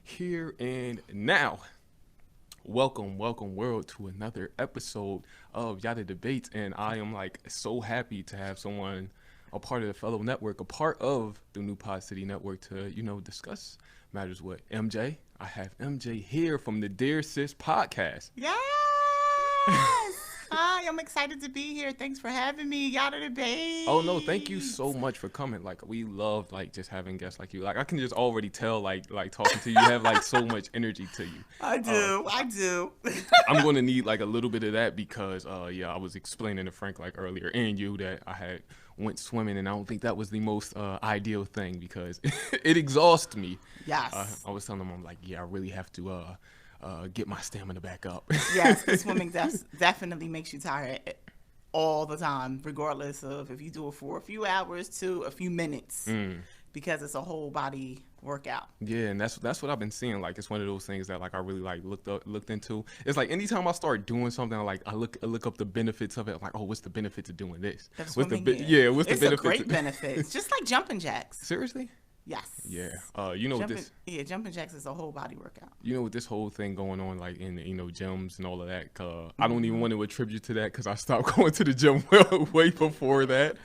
here and now. Welcome, welcome, world, to another episode of Yatta Debates. And I am like so happy to have someone, a part of the fellow network, a part of the New Pod City Network to, discuss matters with MJ. I have MJ here from the DearSis podcast. Yes. Hi, I'm excited to be here. Thanks for having me. Y'all to Oh no, thank you debate. so much for coming. Like we love like just having guests like you. Like I can just already tell like talking to you, you have like so much energy to you. I Uh do. I do. I'm going to need like a little bit of that because I was explaining to Frank like earlier and you that I had went swimming and I don't think that was the most ideal thing because it exhausts me. Yes. I was telling him I'm like, yeah, I really have to get my stamina back up. Yes, because swimming definitely makes you tired all the time, regardless of if you do it for a few hours to a few minutes, because it's a whole body workout. Yeah, and that's what I've been seeing. Like it's one of those things that like I really like looked into. It's like anytime I start doing something, I look up the benefits of it. I'm like, oh, what's the benefit to doing this? Of What's the swimming, yeah. what's the It's a benefit? great benefit. It's just like jumping jacks. Seriously? Yes. Yeah. You know what Jumping, this yeah, jumping jacks is a whole body workout. with this whole thing going on like in gyms and all of that. I don't even want to attribute to that because I stopped going to the gym way before that.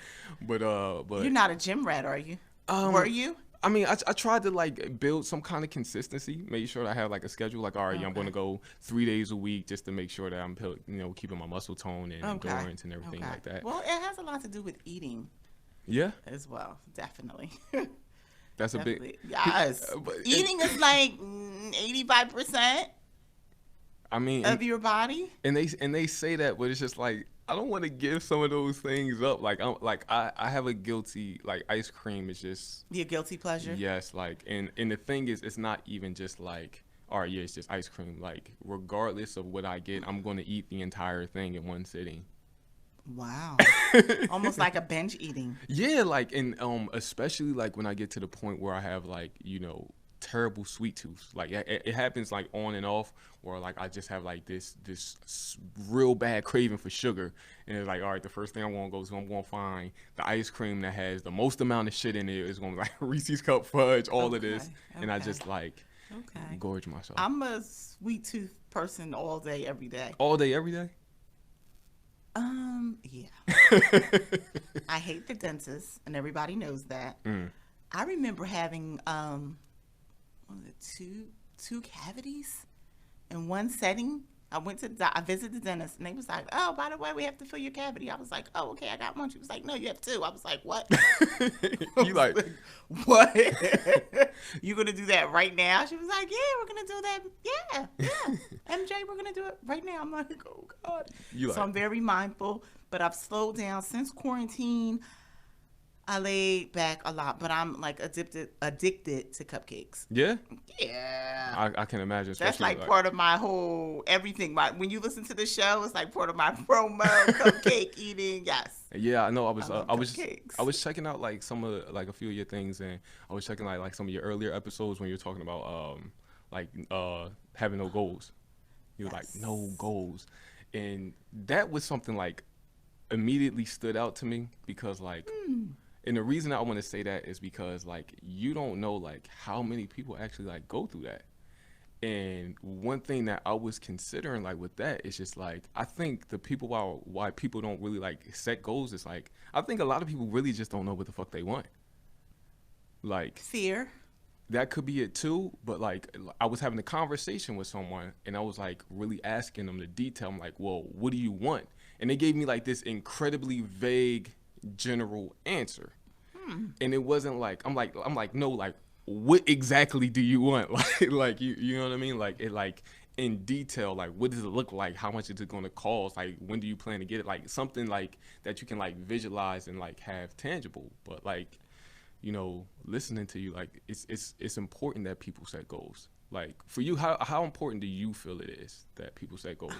But You're not a gym rat, are you? um, Were you? I mean, I tried to like build some kind of consistency, make sure that I have like a schedule. Like, all right, yeah, I'm going to Okay. go 3 days a week just to make sure that I'm, keeping my muscle tone and Okay. endurance and everything Okay. like that. Well, it has a lot to do with eating Yeah, as well. Definitely. that's a big. Definitely. Yes. But Eating is like 85% I mean, of your body. and they say that, but it's just like I don't want to give some of those things up. I have a guilty like ice cream is just Your guilty pleasure. yes like and the thing is it's not even just like all right, yeah, it's just ice cream. Like regardless of what I get, I'm going to eat the entire thing in one sitting. Wow. Almost like a binge eating. Yeah, like and especially like when I get to the point where I have like terrible sweet tooth. Like it happens like on and off, where like I just have like this real bad craving for sugar, and it's like all right, the first thing I'm gonna go to, I'm gonna find the ice cream that has the most amount of shit in it. Is gonna be like Reese's cup fudge, all of this, Okay. and I Okay. just like Okay. gorge myself I'm a sweet tooth person all day, every day. all day, every day. Yeah. I hate the dentist, and everybody knows that. Mm. I remember having what was it, two cavities in one setting. I visited the dentist, and they was like, "Oh, by the way, we have to fill your cavity." I was like, "Oh, okay, I got one." She was like, "No, you have two." I was like, "What?" I You was like like, "What? You gonna do that right now?" She was like, "Yeah, we're gonna do that. Yeah, yeah, MJ, we're gonna do it right now." I'm like, "Oh God." you So like I'm very mindful, but I've slowed down since quarantine. I laid back a lot, but I'm like addicted to cupcakes. yeah. Yeah. I can imagine, That's especially like part of my whole everything. When you listen to the show, it's like part of my promo, cupcake eating. Yes. yeah, I know. I love cupcakes. I was checking out like some of like a few of your things, and I was checking like some of your earlier episodes when you were talking about like having no goals. You were like no Yes. goals, and that was something like immediately stood out to me because like, and the reason I want to say that is because like you don't know like how many people actually like go through that. And one thing that I was considering like with that is just like I think the people why people don't really like set goals is like I think a lot of people really just don't know what the fuck they want. Like Fear. that could be it too, but like I was having a conversation with someone and I was like really asking them the detail. I'm like, "Well, what do you want?" And they gave me like this incredibly vague general answer. And it wasn't like I'm like no, like what exactly do you want? Like you know what I mean? Like it like in detail, like what does it look like? How much is it going to cost? Like when do you plan to get it? Like something like that you can like visualize and like have tangible. But like listening to you, like it's important that people set goals. Like for you, how important do you feel it is that people set goals?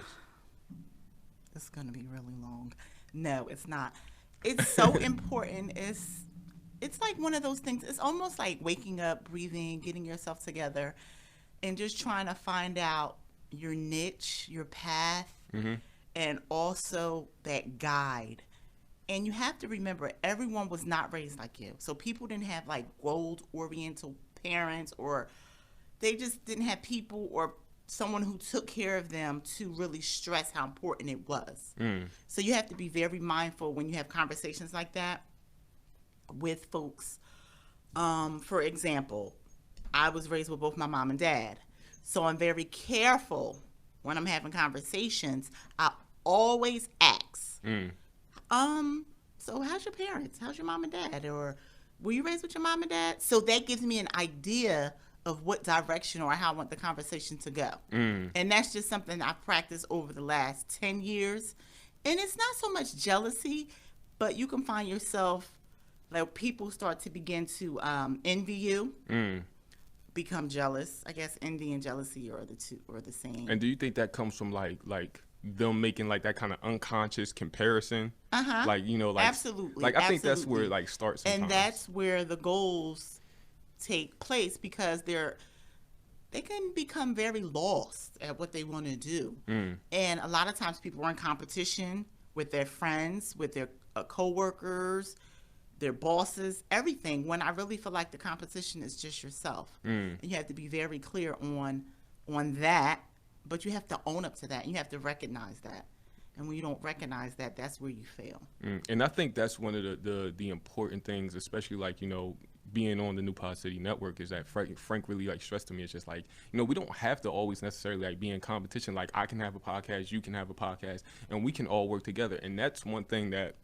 It's gonna be really long. No, it's not. It's so important. It's like one of those things. It's almost like waking up, breathing, getting yourself together, and just trying to find out your niche, your path, Mm-hmm. and also that guide. And you have to remember, everyone was not raised like you. So people didn't have like gold oriental parents or they just didn't have people or someone who took care of them to really stress how important it was. So you have to be very mindful when you have conversations like that with folks. For example, I was raised with both my mom and dad. So I'm very careful when I'm having conversations. I always ask, so how's your parents? How's your mom and dad? Or were you raised with your mom and dad? So that gives me an idea of what direction or how I want the conversation to go. And that's just something I've practiced over the last 10 years. And it's not so much jealousy, but you can find yourself, like, people start to begin to envy you, become jealous. I guess envy and jealousy are the same. And do you think that comes from like them making like that kind of unconscious comparison? Like, you know, like, absolutely. Like, I think that's where it like starts sometimes. And that's where the goals take place, because they can become very lost at what they want to do. And a lot of times people are in competition with their friends, with their co-workers, their bosses, everything, when I really feel like the competition is just yourself. And you have to be very clear on that, but you have to own up to that. You have to recognize that. And when you don't recognize that, that's where you fail. And I think that's one of the important things, especially like, you know, being on the New Pod City Network, is that Frank really like stressed to me. It's just like, you know, we don't have to always necessarily like be in competition. Like, I can have a podcast, you can have a podcast, and we can all work together. And that's one thing that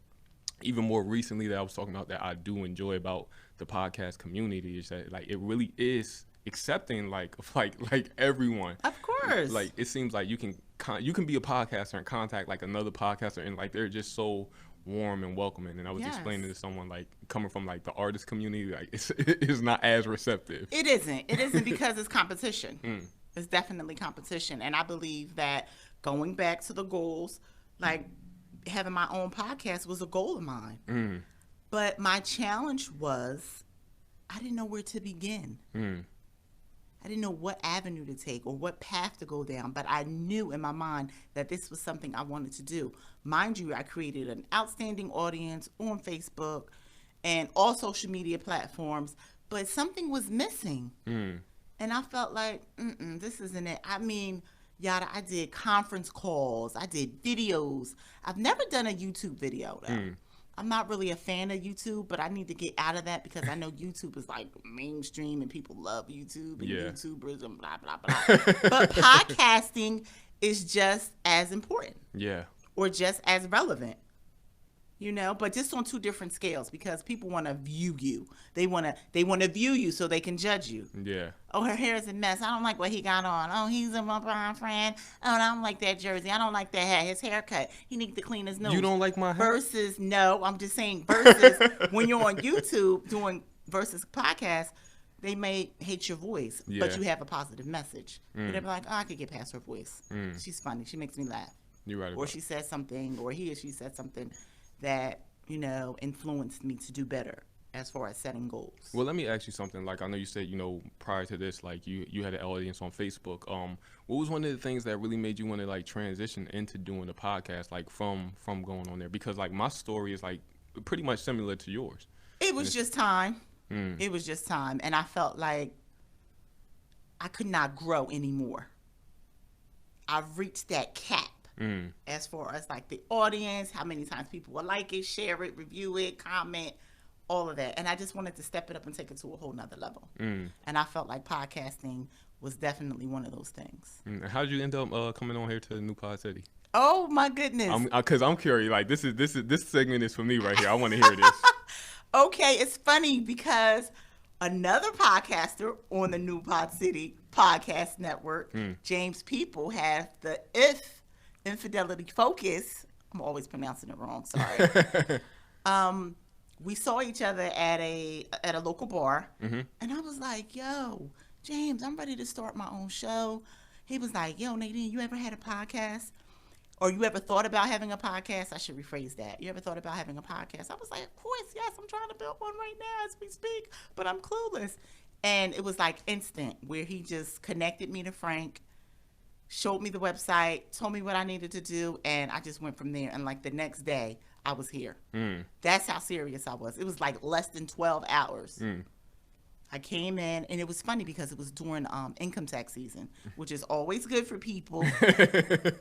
even more recently that I was talking about that I do enjoy about the podcast community, is that like it really is accepting like everyone. Of course. Like, it seems like you can be a podcaster and contact like another podcaster, and like they're just so warm and welcoming. And I was explaining to someone, like, coming from like the artist community, like it's not as receptive. It isn't because it's competition. It's definitely competition. And I believe that going back to the goals, like having my own podcast was a goal of mine. But my challenge was I didn't know where to begin. I didn't know what avenue to take or what path to go down, but I knew in my mind that this was something I wanted to do. Mind you, I created an outstanding audience on Facebook and all social media platforms, but something was missing. And I felt like, this isn't it. I mean, Yatta, I did conference calls. I did videos. I've never done a YouTube video, though. I'm not really a fan of YouTube, but I need to get out of that because I know YouTube is like mainstream and people love YouTube and YouTubers and blah, blah, blah. But podcasting is just as important. Or just as relevant. You know, but just on two different scales, because people want to view you. They want to view you so they can judge you. Oh, her hair is a mess. I don't like what he got on. Oh, he's a LeBron friend. Oh, I don't like that jersey. I don't like that hat. His haircut. He needs to clean his nose. You don't like my hair? Versus, no, I'm just saying versus when you're on YouTube doing versus podcasts, they may hate your voice, but you have a positive message. But they'll be like, oh, I could get past her voice. She's funny. She makes me laugh. You're right. Or she said something, or he or she said something that, you know, influenced me to do better as far as setting goals. Well, let me ask you something. Like, I know you said, you know, prior to this, like you had an audience on Facebook. What was one of the things that really made you want to like transition into doing the podcast, like from going on there? Because like my story is like pretty much similar to yours. It was just time. It was just time. And I felt like I could not grow anymore. I've reached that cap. As far as like the audience, how many times people will like it, share it, review it, comment, all of that. And I just wanted to step it up and take it to a whole nother level. And I felt like podcasting was definitely one of those things. How did you end up coming on here to New Pod City? Oh my goodness! Because I'm curious. Like this segment is for me right here. I want to hear this. Okay, it's funny because another podcaster on the New Pod City Podcast Network, James People, has the Infidelity Focus. I'm always pronouncing it wrong. Sorry. We saw each other at a local bar, and I was like, "Yo, James, I'm ready to start my own show." He was like, "Yo, Nadine, you ever had a podcast, or you ever thought about having a podcast?" I should rephrase that. You ever thought about having a podcast? I was like, "Of course, yes. I'm trying to build one right now as we speak, but I'm clueless." And it was like instant, where he just connected me to Frank, showed me the website, told me what I needed to do, and I just went from there. And like the next day, I was here. That's how serious I was. It was like less than 12 hours. I came in, and it was funny because it was during income tax season, which is always good for people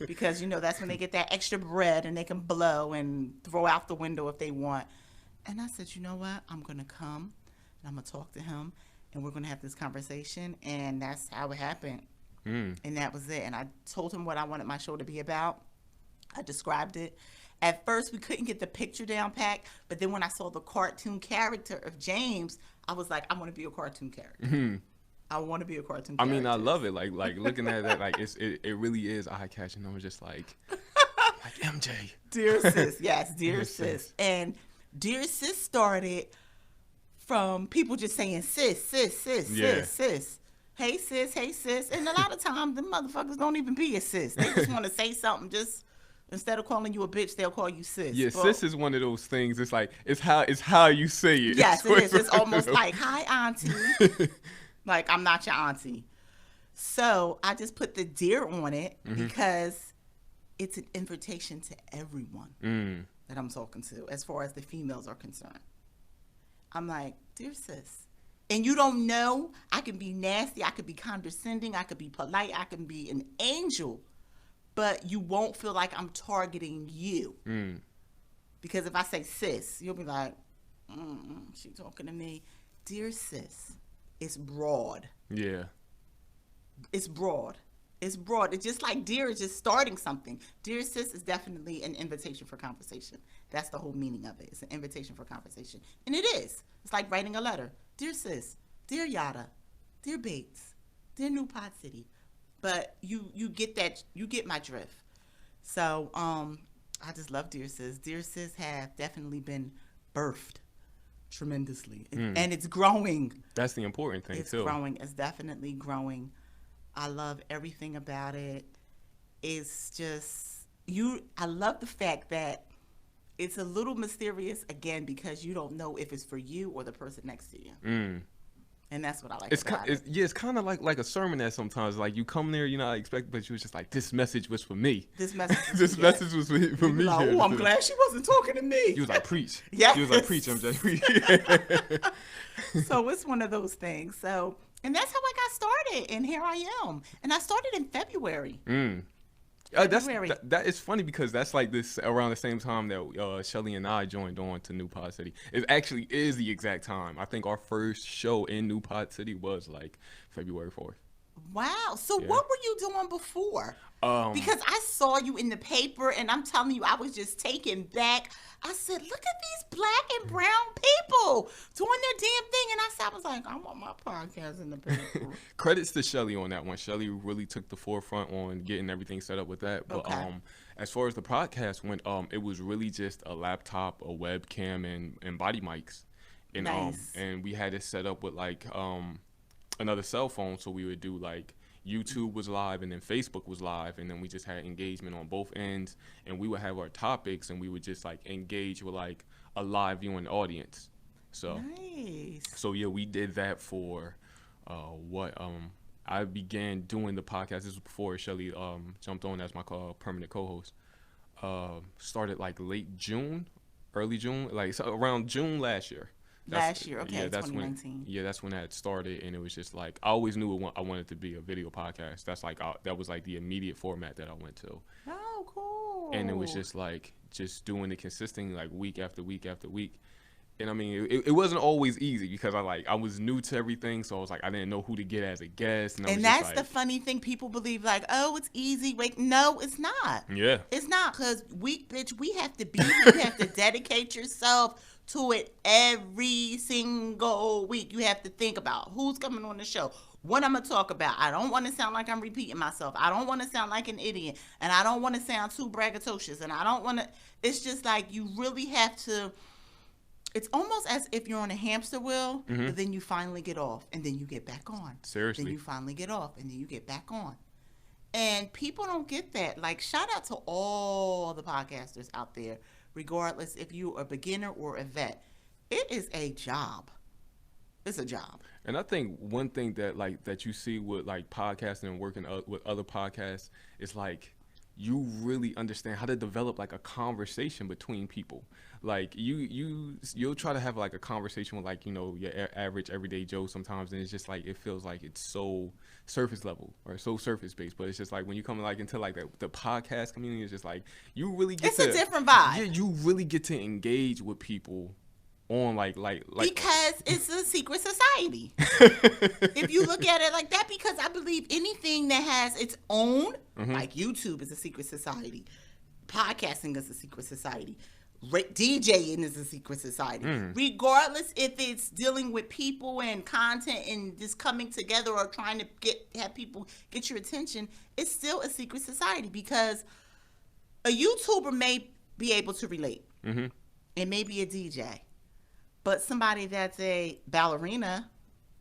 because, you know, that's when they get that extra bread and they can blow and throw out the window if they want. And I said, you know what? I'm going to come and I'm going to talk to him and we're going to have this conversation. And that's how it happened. And that was it. And I told him what I wanted my show to be about. I described it. At first, we couldn't get the picture down pat, but then when I saw the cartoon character of James, I was like, I want to be a cartoon character. I want to be a cartoon character. I mean, I love it. Like looking at that, like it really is eye catching. I was just like MJ. Dear Sis, yes, Dear Sis. And Dear Sis started from people just saying sis, sis, sis, sis, sis. Hey sis. And a lot of times, the motherfuckers don't even be a sis. They just want to say something just. Instead of calling you a bitch, they'll call you sis. Yeah, sis is one of those things. It's like it's how you say it. Yes, it is. It's almost like, hi, auntie. Like, I'm not your auntie. So I just put the dear on it because it's an invitation to everyone that I'm talking to, as far as the females are concerned. I'm like, dear sis. And you don't know, I can be nasty, I could be condescending, I could be polite, I can be an angel. But you won't feel like I'm targeting you. Because if I say sis, you'll be like, she talking to me. Dear sis, it's broad. Yeah. It's broad. It's broad. It's just like dear is just starting something. Dear sis is definitely an invitation for conversation. That's the whole meaning of it. It's an invitation for conversation. And it is. It's like writing a letter. Dear sis, dear Yatta, dear Bates, dear New Pod City. But you get that, you get my drift. So I just love DearSis. DearSis have definitely been birthed tremendously, and it's growing. That's the important thing, it's too. It's growing. It's definitely growing. I love everything about it. It's just I love the fact that it's a little mysterious again because you don't know if it's for you or the person next to you. And that's what I like about it. Yeah, it's kind of like a sermon that sometimes, like, you come there, you're not expecting, but you was just like, this message was for me. This message was for me. Like, oh, I'm glad she wasn't talking to me. You was like, preach. Yeah. You was like, preach, MJ. So it's one of those things. So, and that's how I got started, and here I am. And I started in February. That is funny because that's like this around the same time that Shelly and I joined on to New Pod City. It actually is the exact time. I think our first show in New Pod City was like February 4th. Wow. So what were you doing before? Because I saw you in the paper, and I'm telling you, I was just taken back. I said, look at these black and brown people doing their damn thing. And I was like, I want my podcast in the paper. Credits to Shelly on that one. Shelly really took the forefront on getting everything set up with that. But as far as the podcast went, it was really just a laptop, a webcam, and body mics. And nice. And we had it set up with like another cell phone, so we would do like YouTube was live and then Facebook was live, and then we just had engagement on both ends, and we would have our topics and we would just like engage with like a live viewing audience. So nice. So yeah, we did that for I began doing the podcast. This was before Shelly jumped on as my permanent co-host. Started like late June, early June, like so around June last year. Last year, okay, yeah, that's 2019. That's when that started, and it was just like I always knew I wanted to be a video podcast. That's like that was like the immediate format that I went to. Oh, cool. And it was just like just doing it consistently, like week after week after week. And I mean, it wasn't always easy because I was new to everything, so I was like I didn't know who to get as a guest. And that's the funny thing. People believe like, oh, it's easy. Wait, no, it's not. Yeah, it's not because we have to be. You have to dedicate yourself to it every single week. You have to think about who's coming on the show, what I'm gonna talk about. I don't want to sound like I'm repeating myself. I don't want to sound like an idiot, and I don't want to sound too braggadocious, and I don't want to. It's just like you really have to. It's almost as if you're on a hamster wheel, but then you finally get off, and then you get back on. Seriously. Then you finally get off, and then you get back on. And people don't get that. Like, shout out to all the podcasters out there, regardless if you're a beginner or a vet. It is a job. It's a job. And I think one thing that you see with like podcasting and working with other podcasts is like you really understand how to develop like a conversation between people. Like you'll try to have like a conversation with like, you know, your average everyday Joe sometimes, and it's just like it feels like it's so surface level or so surface based. But it's just like when you come like into like the podcast community, it's just like you really get it's a different vibe. Yeah, you really get to engage with people on like because it's a secret society. If you look at it like that, because I believe anything that has its own, like YouTube is a secret society, podcasting is a secret society, DJing is a secret society. Regardless if it's dealing with people and content and just coming together or trying to have people get your attention, it's still a secret society, because a YouTuber may be able to relate, and maybe a DJ. But somebody that's a ballerina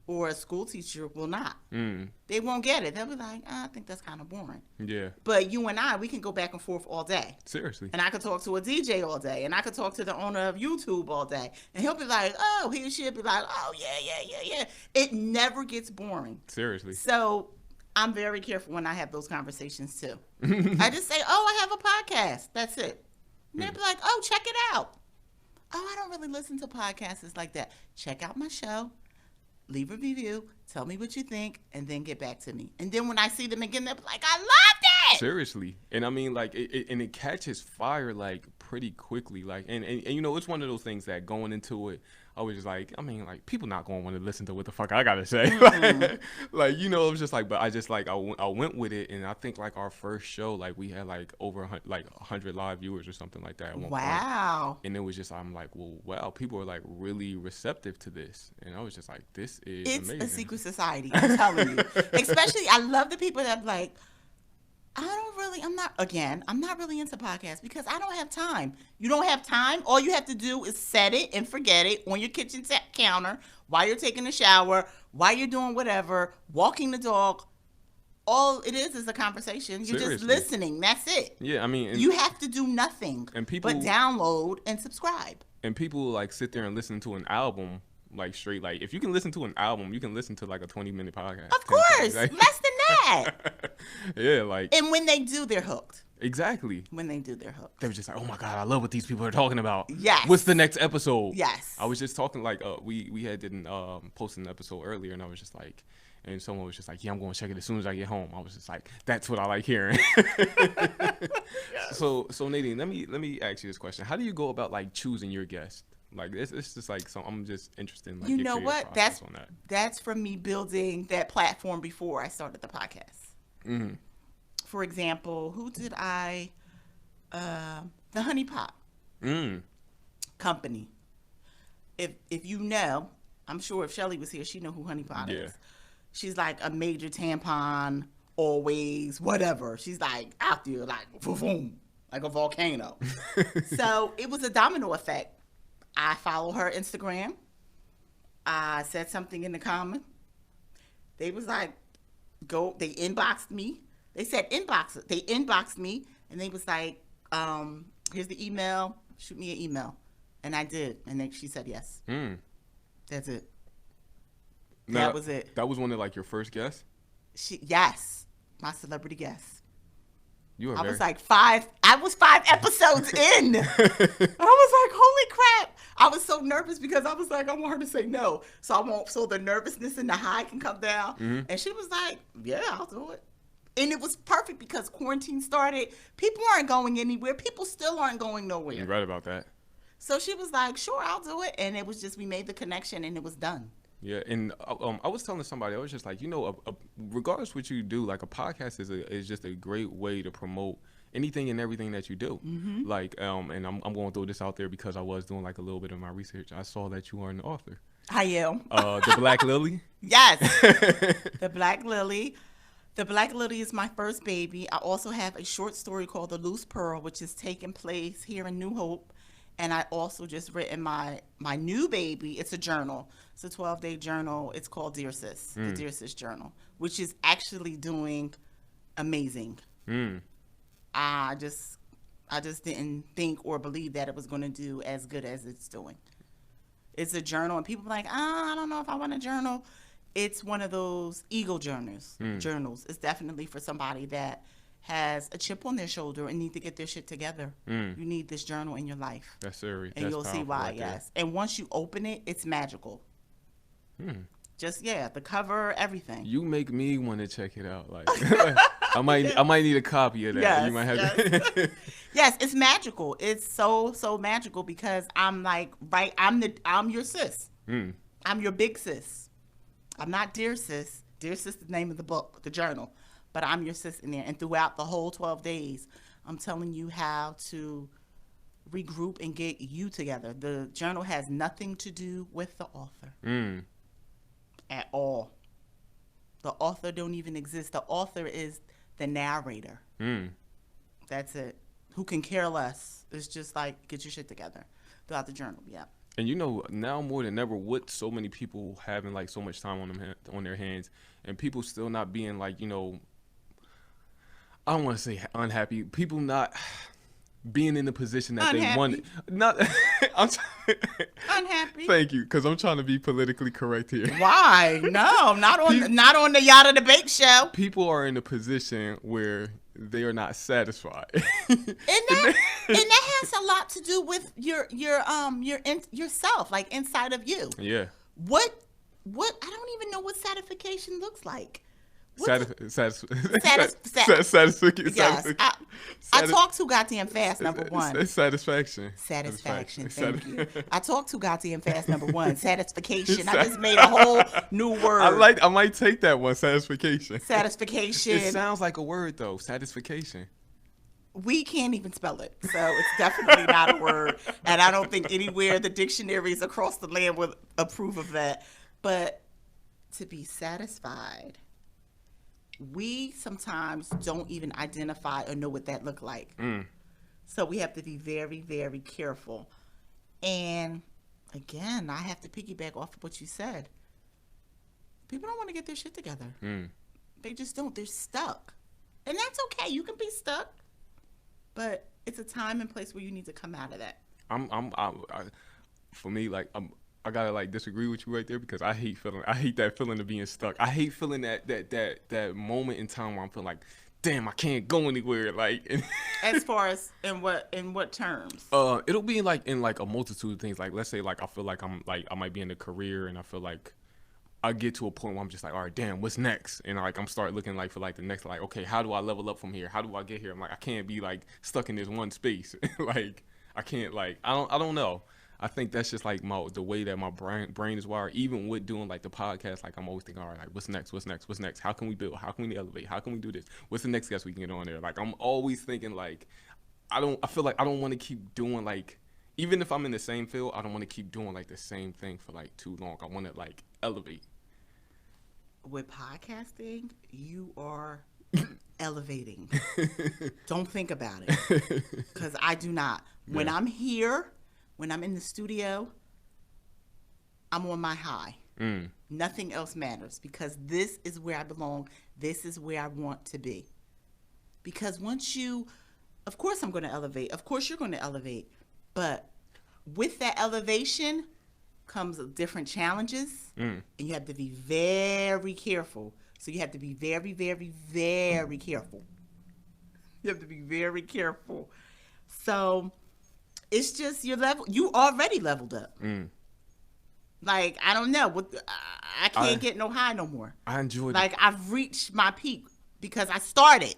or a school teacher will not. They won't get it. They'll be like, I think that's kind of boring. Yeah. But you and I, we can go back and forth all day. Seriously. And I could talk to a DJ all day. And I could talk to the owner of YouTube all day. And he'll be like, oh, he or she'll be like, oh, yeah. It never gets boring. Seriously. So I'm very careful when I have those conversations, too. I just say, oh, I have a podcast. That's it. And they'll be like, oh, check it out. Oh, I don't really listen to podcasts like that. Check out my show, leave a review, tell me what you think, and then get back to me. And then when I see them again, they'll be like, I loved it! Seriously. And I mean, like, it catches fire, like, pretty quickly. Like, and you know, it's one of those things that going into it, I was just like, I mean, like, people not going to want to listen to what the fuck I got to say. Like, you know, it was just like, but I just, like, I went with it. And I think, like, our first show, like, we had, like, over, 100 live viewers or something like that at one point. Wow. And it was just, I'm like, well, wow, people are, like, really receptive to this. And I was just like, this is amazing. It's a secret society, I'm telling you. Especially, I love the people that are like, I'm not really into podcasts because I don't have time. You don't have time. All you have to do is set it and forget it on your kitchen counter while you're taking a shower, while you're doing whatever, walking the dog. All it is a conversation. You're just listening. That's it. Yeah, I mean. You have to do nothing but download and subscribe. And people, like, sit there and listen to an album, like, straight. Like, if you can listen to an album, you can listen to, like, a 20-minute podcast. Of course. Like, less than that. Yeah, like. And when they do, they're hooked. Exactly. When they do, they're hooked. They were just like, oh, my God, I love what these people are talking about. Yes. What's the next episode? Yes. I was just talking, like, we had didn't post an episode earlier, and I was just like, and someone was just like, yeah, I'm going to check it as soon as I get home. I was just like, that's what I like hearing. Yes. So Nadine, let me ask you this question. How do you go about, like, choosing your guests? Like, it's just like, so I'm just interested in, like, you know what? That's from me building that platform before I started the podcast. For example, who did I? The Honey Pot Company. If you know, I'm sure if Shelly was here, she'd know who Honey Pot is. She's like a major tampon, always, whatever. She's like out there, like boom, like a volcano. So it was a domino effect. I follow her Instagram. I said something in the comment. They was like, they inboxed me. They said inbox it. They inboxed me, and they was like, here's the email. Shoot me an email. And I did. And then she said yes. That's it. Now, that was it. That was one of, like, your first guests? Yes. My celebrity guest. I was 5 episodes in. I was like, holy crap. I was so nervous because I was like, I want her to say no. So the nervousness and the high can come down. And she was like, yeah, I'll do it. And it was perfect because quarantine started. People aren't going anywhere. People still aren't going nowhere. You're right about that. So she was like, sure, I'll do it. And it was just, we made the connection and it was done. Yeah, and I was telling somebody, I was just like, you know, regardless what you do, like, a podcast is just a great way to promote anything and everything that you do. Like, and I'm going to throw this out there because I was doing, like, a little bit of my research. I saw that you are an author. I am. The Black Lily? Yes. The Black Lily. The Black Lily is my first baby. I also have a short story called The Loose Pearl, which is taking place here in New Hope. And I also just written my new baby. It's a journal. It's a 12-day journal. It's called DearSis, the DearSis journal, which is actually doing amazing. I just didn't think or believe that it was going to do as good as it's doing. It's a journal, and people are like, I don't know if I want a journal. It's one of those ego journals. It's definitely for somebody that has a chip on their shoulder and need to get their shit together. You need this journal in your life. That's serious. And That's you'll see why, right yes. And once you open it, it's magical. Just, the cover, everything. You make me want to check it out. Like, I might need a copy of that. Yes, You might have to. Yes, it's magical. It's so magical because I'm like, I'm your sis. I'm your big sis. I'm not Dear Sis. Dear Sis is the name of the book, the journal. But I'm your sis in there. And throughout the whole 12 days, I'm telling you how to regroup and get you together. The journal has nothing to do with the author at all. The author don't even exist. The author is the narrator. That's it. Who can care less? It's just like, get your shit together throughout the journal. Yeah. And you know, now more than ever, with so many people having like so much time on their hands, and people still not being like, you know, I don't want to say unhappy. People not being in the position that they wanted. Not Unhappy. Thank you, because I'm trying to be politically correct here. Why? No, not on the Yatta debate show. People are in a position where they are not satisfied. And that has a lot to do with yourself, like inside of you. Yeah. What I don't even know what satisfaction looks like. Satisfaction. Yes, I talk too goddamn fast. Number one, satisfaction. Thank you. I talk too goddamn fast. Number one, satisfaction. I just made a whole new word. I might take that one. Satisfaction. It sounds like a word though. Satisfaction. We can't even spell it, so it's definitely not a word. And I don't think anywhere the dictionaries across the land would approve of that. But to be satisfied, we sometimes don't even identify or know what that look like. So we have to be very, very careful. And again, I have to piggyback off of what you said. People don't want to get their shit together. They just don't. They're stuck. And that's okay. You can be stuck. But it's a time and place where you need to come out of that. For me, like, I gotta like disagree with you right there because I hate that feeling of being stuck. I hate feeling that moment in time where I'm feeling like, damn, I can't go anywhere. Like, as far as in what terms? It'll be like in like a multitude of things. Like, let's say like I feel like I might be in a career and I feel like I get to a point where I'm just like, all right, damn, what's next? And like I'm start looking like for like the next, like, okay, how do I level up from here? How do I get here? I'm like, I can't be like stuck in this one space. Like I can't like I don't know. I think that's just like the way that my brain is wired. Even with doing like the podcast, like I'm always thinking, all right, like what's next? How can we build? How can we elevate? How can we do this? What's the next guest we can get on there? Like I'm always thinking like I feel like I don't want to keep doing like, even if I'm in the same field, I don't want to keep doing like the same thing for like too long. I want to like elevate. With podcasting, you are elevating. Don't think about it, because I do not. When I'm here, when I'm in the studio, I'm on my high. Nothing else matters, because this is where I belong. This is where I want to be. Because of course I'm going to elevate. Of course you're going to elevate. But with that elevation comes different challenges, and you have to be very careful. So you have to be very, very, very careful. You have to be very careful. So it's just you already leveled up. Like, I don't know. I can't get no high no more. I enjoyed Like, I've reached my peak because I started.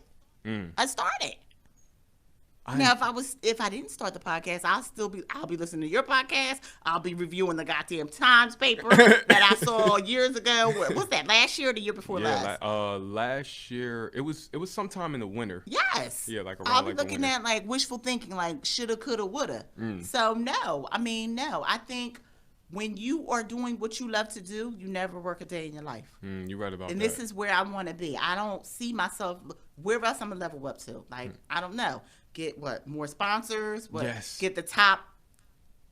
Now, if I didn't start the podcast, I'll be listening to your podcast. I'll be reviewing the goddamn Times paper that I saw years ago. What was that, last year or the year before last? Last year it was sometime in the winter. Yes. Yeah, like around I'll be like looking the winter. at like wishful thinking, like shoulda, coulda, woulda. So no, I think when you are doing what you love to do, you never work a day in your life. You're right about that. And this is where I want to be. I don't see myself where else I'm gonna level up to. Like I don't know. Get more sponsors? Yes. Get the top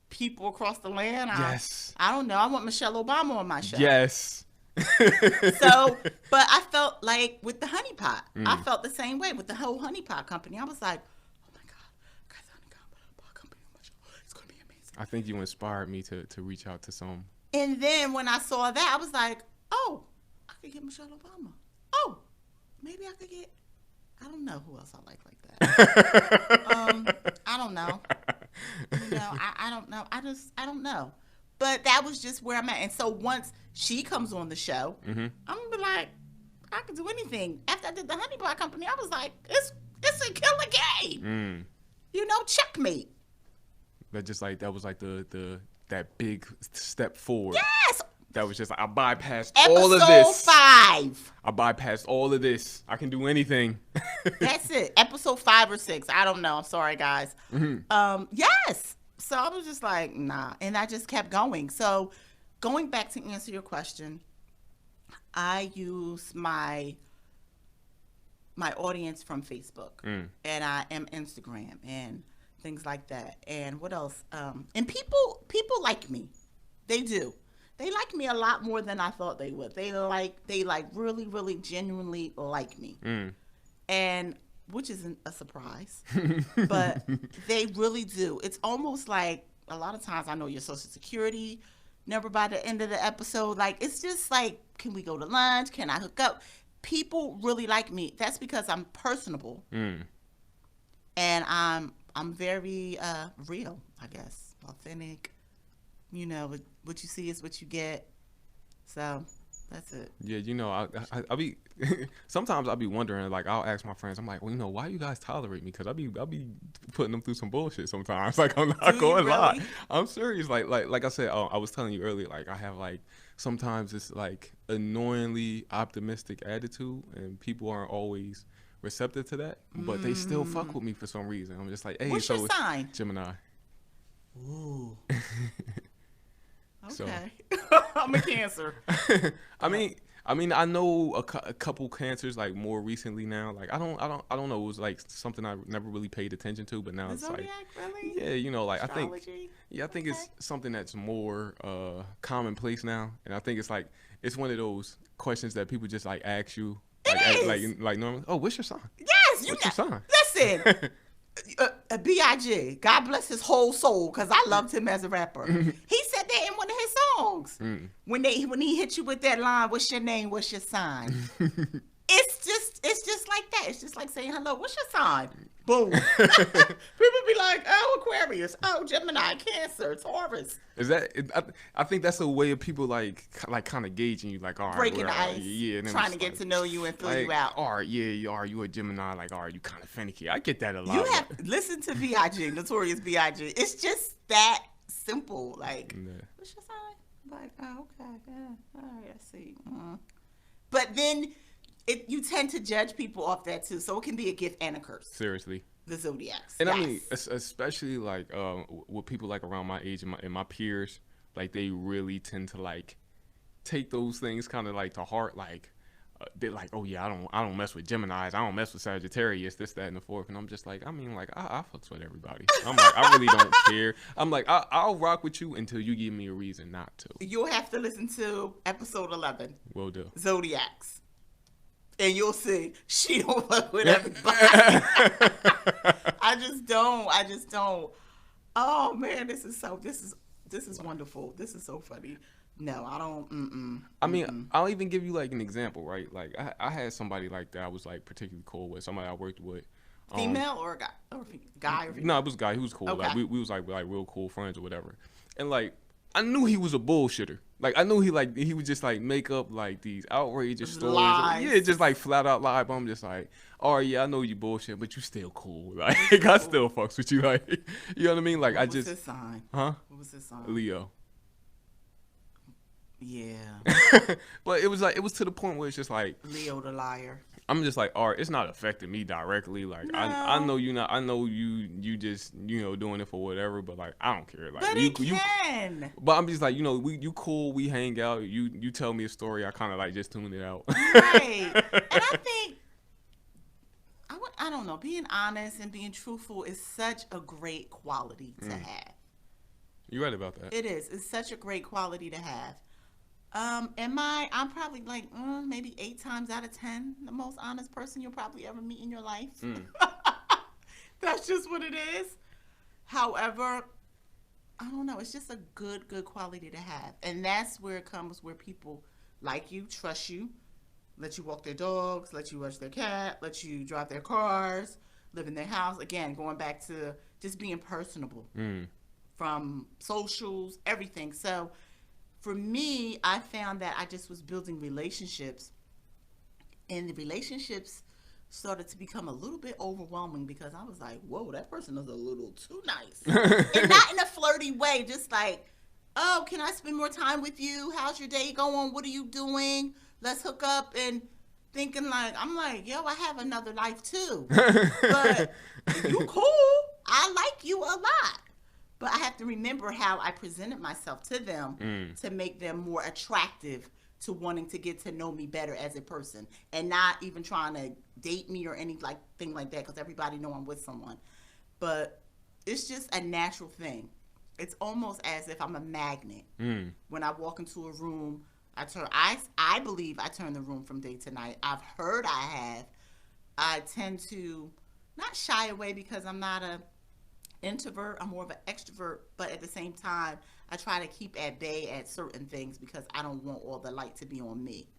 people across the land? Yes. I don't know. I want Michelle Obama on my show. Yes. So, but I felt like with the honey pot, I felt the same way with the whole honey pot company. I was like, oh my God, I got the honey pot company on my show. It's going to be amazing. I think you inspired me to reach out to some. And then when I saw that, I was like, oh, I could get Michelle Obama. Oh, maybe I could get I don't know who else I like that. I don't know. I don't know. I don't know. But that was just where I'm at. And so once she comes on the show, I'm gonna be like, I can do anything. After I did the Honey Bar Company, I was like, it's a killer game. Checkmate. That just like that was like that big step forward. Yes. That was just like I bypassed Episode all of this. 5. I bypassed all of this. I can do anything. That's it. Episode 5 or 6. I don't know. I'm sorry, guys. Yes. So I was just like, nah. And I just kept going. So going back to answer your question, I use my audience from Facebook and I am Instagram and things like that. And what else? And people like me. They do. They like me a lot more than I thought they would. They really, really genuinely like me. And which isn't a surprise, but they really do. It's almost like a lot of times I know your social security number by the end of the episode. Like, it's just like, can we go to lunch? Can I hook up? People really like me. That's because I'm personable. And I'm very real, I guess. Authentic. What you see is what you get. So that's it. Yeah, I be sometimes I'll be wondering, like I'll ask my friends, I'm like, well, why you guys tolerate me? Because I'll be putting them through some bullshit sometimes. Like I'm not going to lie. I'm serious. Like I said, I was telling you earlier, like I have like sometimes it's like annoyingly optimistic attitude, and people aren't always receptive to that, but they still fuck with me for some reason. I'm just like, hey, what's your sign? Gemini. Ooh. So. Okay. I'm a Cancer. I mean, I know a couple Cancers like more recently now. Like I don't know. It was like something I never really paid attention to, but now the it's Zodiac, like, really? yeah, like Astrology? I think it's something that's more commonplace now, and I think it's like it's one of those questions that people just like ask you, like normally. Oh, what's your sign? Yes, what's your sign? Listen. B.I.G. God bless his whole soul, because I loved him as a rapper. He said that in one of his songs. When he hit you with that line, what's your name, what's your sign? It's just like that. It's just like saying hello, what's your sign? Boom. People be like, oh, Aquarius, oh, Gemini, Cancer, Taurus. Is that? I think that's a way of people like kind of gauging you, like, all right, breaking the ice, and trying to get to know you and fill you out. All right, are you a Gemini? Like, all right, you kind of finicky. I get that a lot. You have listen to B.I.G. Notorious B.I.G. It's just that simple. Like, what's your sign? Like, oh, okay, yeah, all right, I see. But then you tend to judge people off that too, so it can be a gift and a curse. Seriously. The zodiacs. And yes. I mean, especially like with people like around my age and my peers, like they really tend to like take those things kind of like to heart. Like they're like, oh yeah, I don't mess with Geminis, I don't mess with Sagittarius, this, that, and the fourth. And I'm just like, I mean, like I fucks with everybody. I'm like, I really don't care. I'm like, I'll rock with you until you give me a reason not to. You'll have to listen to episode 11. Will do. Zodiacs. And you'll see she don't fuck with everybody. I just don't. Oh man, this is wonderful. This is so funny. No, I don't. I mean, I'll even give you like an example, right? Like I had somebody like that I was like particularly cool with. Somebody I worked with. Female or a guy? Or guy or female? No, it was a guy. He was cool. Okay. Like we was like real cool friends or whatever. And like I knew he was a bullshitter. Like I knew he would just like make up like these outrageous stories. Lies. Yeah, just like flat out lie. But I'm just like, all right, yeah, I know you bullshit, but you still cool. Like I still fucks with you. Like, you know what I mean? Like what was his sign? Huh? What was his sign? Leo. Yeah. But it was to the point where it's just like Leo the liar. I'm just like, all right, it's not affecting me directly. Like no. I know you not. I know you just doing it for whatever. But like I don't care. Like but it can. But I'm just like you cool. We hang out. You tell me a story. I kind of like just tune it out. Right. And I think I don't know. Being honest and being truthful is such a great quality to have. You're right about that. It is. It's such a great quality to have. I'm probably like maybe 8 times out of 10 the most honest person you'll probably ever meet in your life. That's just what it is. However, I don't know. It's just a good quality to have, and that's where it comes where people like you, trust you, let you walk their dogs, let you watch their cat, let you drive their cars, live in their house. Again, going back to just being personable from socials, everything. So for me, I found that I just was building relationships, and the relationships started to become a little bit overwhelming because I was like, whoa, that person is a little too nice. And not in a flirty way, just like, oh, can I spend more time with you? How's your day going? What are you doing? Let's hook up. And thinking like, I'm like, yo, I have another life too. But you cool. I like you a lot. But I have to remember how I presented myself to them to make them more attractive to wanting to get to know me better as a person, and not even trying to date me or anything like that, because everybody know I'm with someone. But it's just a natural thing. It's almost as if I'm a magnet. When I walk into a room, I believe I turn the room from day to night. I've heard I have. I tend to not shy away because I'm not a introvert. I'm more of an extrovert, but at the same time, I try to keep at bay at certain things because I don't want all the light to be on me.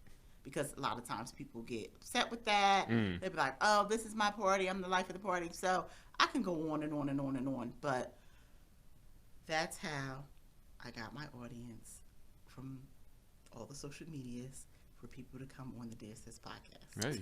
Because a lot of times people get upset with that. They'll be like, oh, this is my party. I'm the life of the party. So I can go on and on and on and on. But that's how I got my audience from all the social medias for people to come on the DearSis podcast. Hey.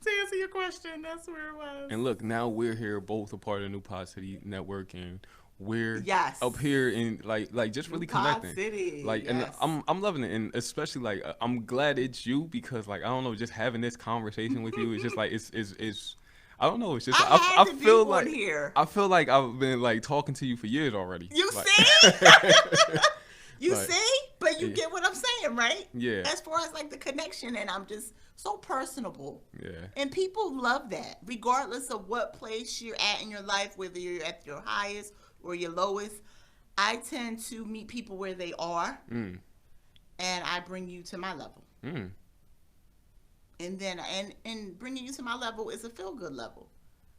To answer your question, that's where it was. And look, now we're here, both a part of New Pod City Network, and we're Yes. up here in like just really New Pod connecting. City, Like, yes. and I'm loving it, and especially like I'm glad it's you, because like I don't know, just having this conversation with you, it's just like it's I don't know, it's just I I feel be like on here. I feel like I've been like talking to you for years already. You like, see? You Like, see? But you yeah. get what I'm saying, right? Yeah. As far as like the connection, and I'm just so personable. Yeah. And people love that, regardless of what place you're at in your life, whether you're at your highest or your lowest. I tend to meet people where they are, and I bring you to my level. And then, and bringing you to my level is a feel-good level,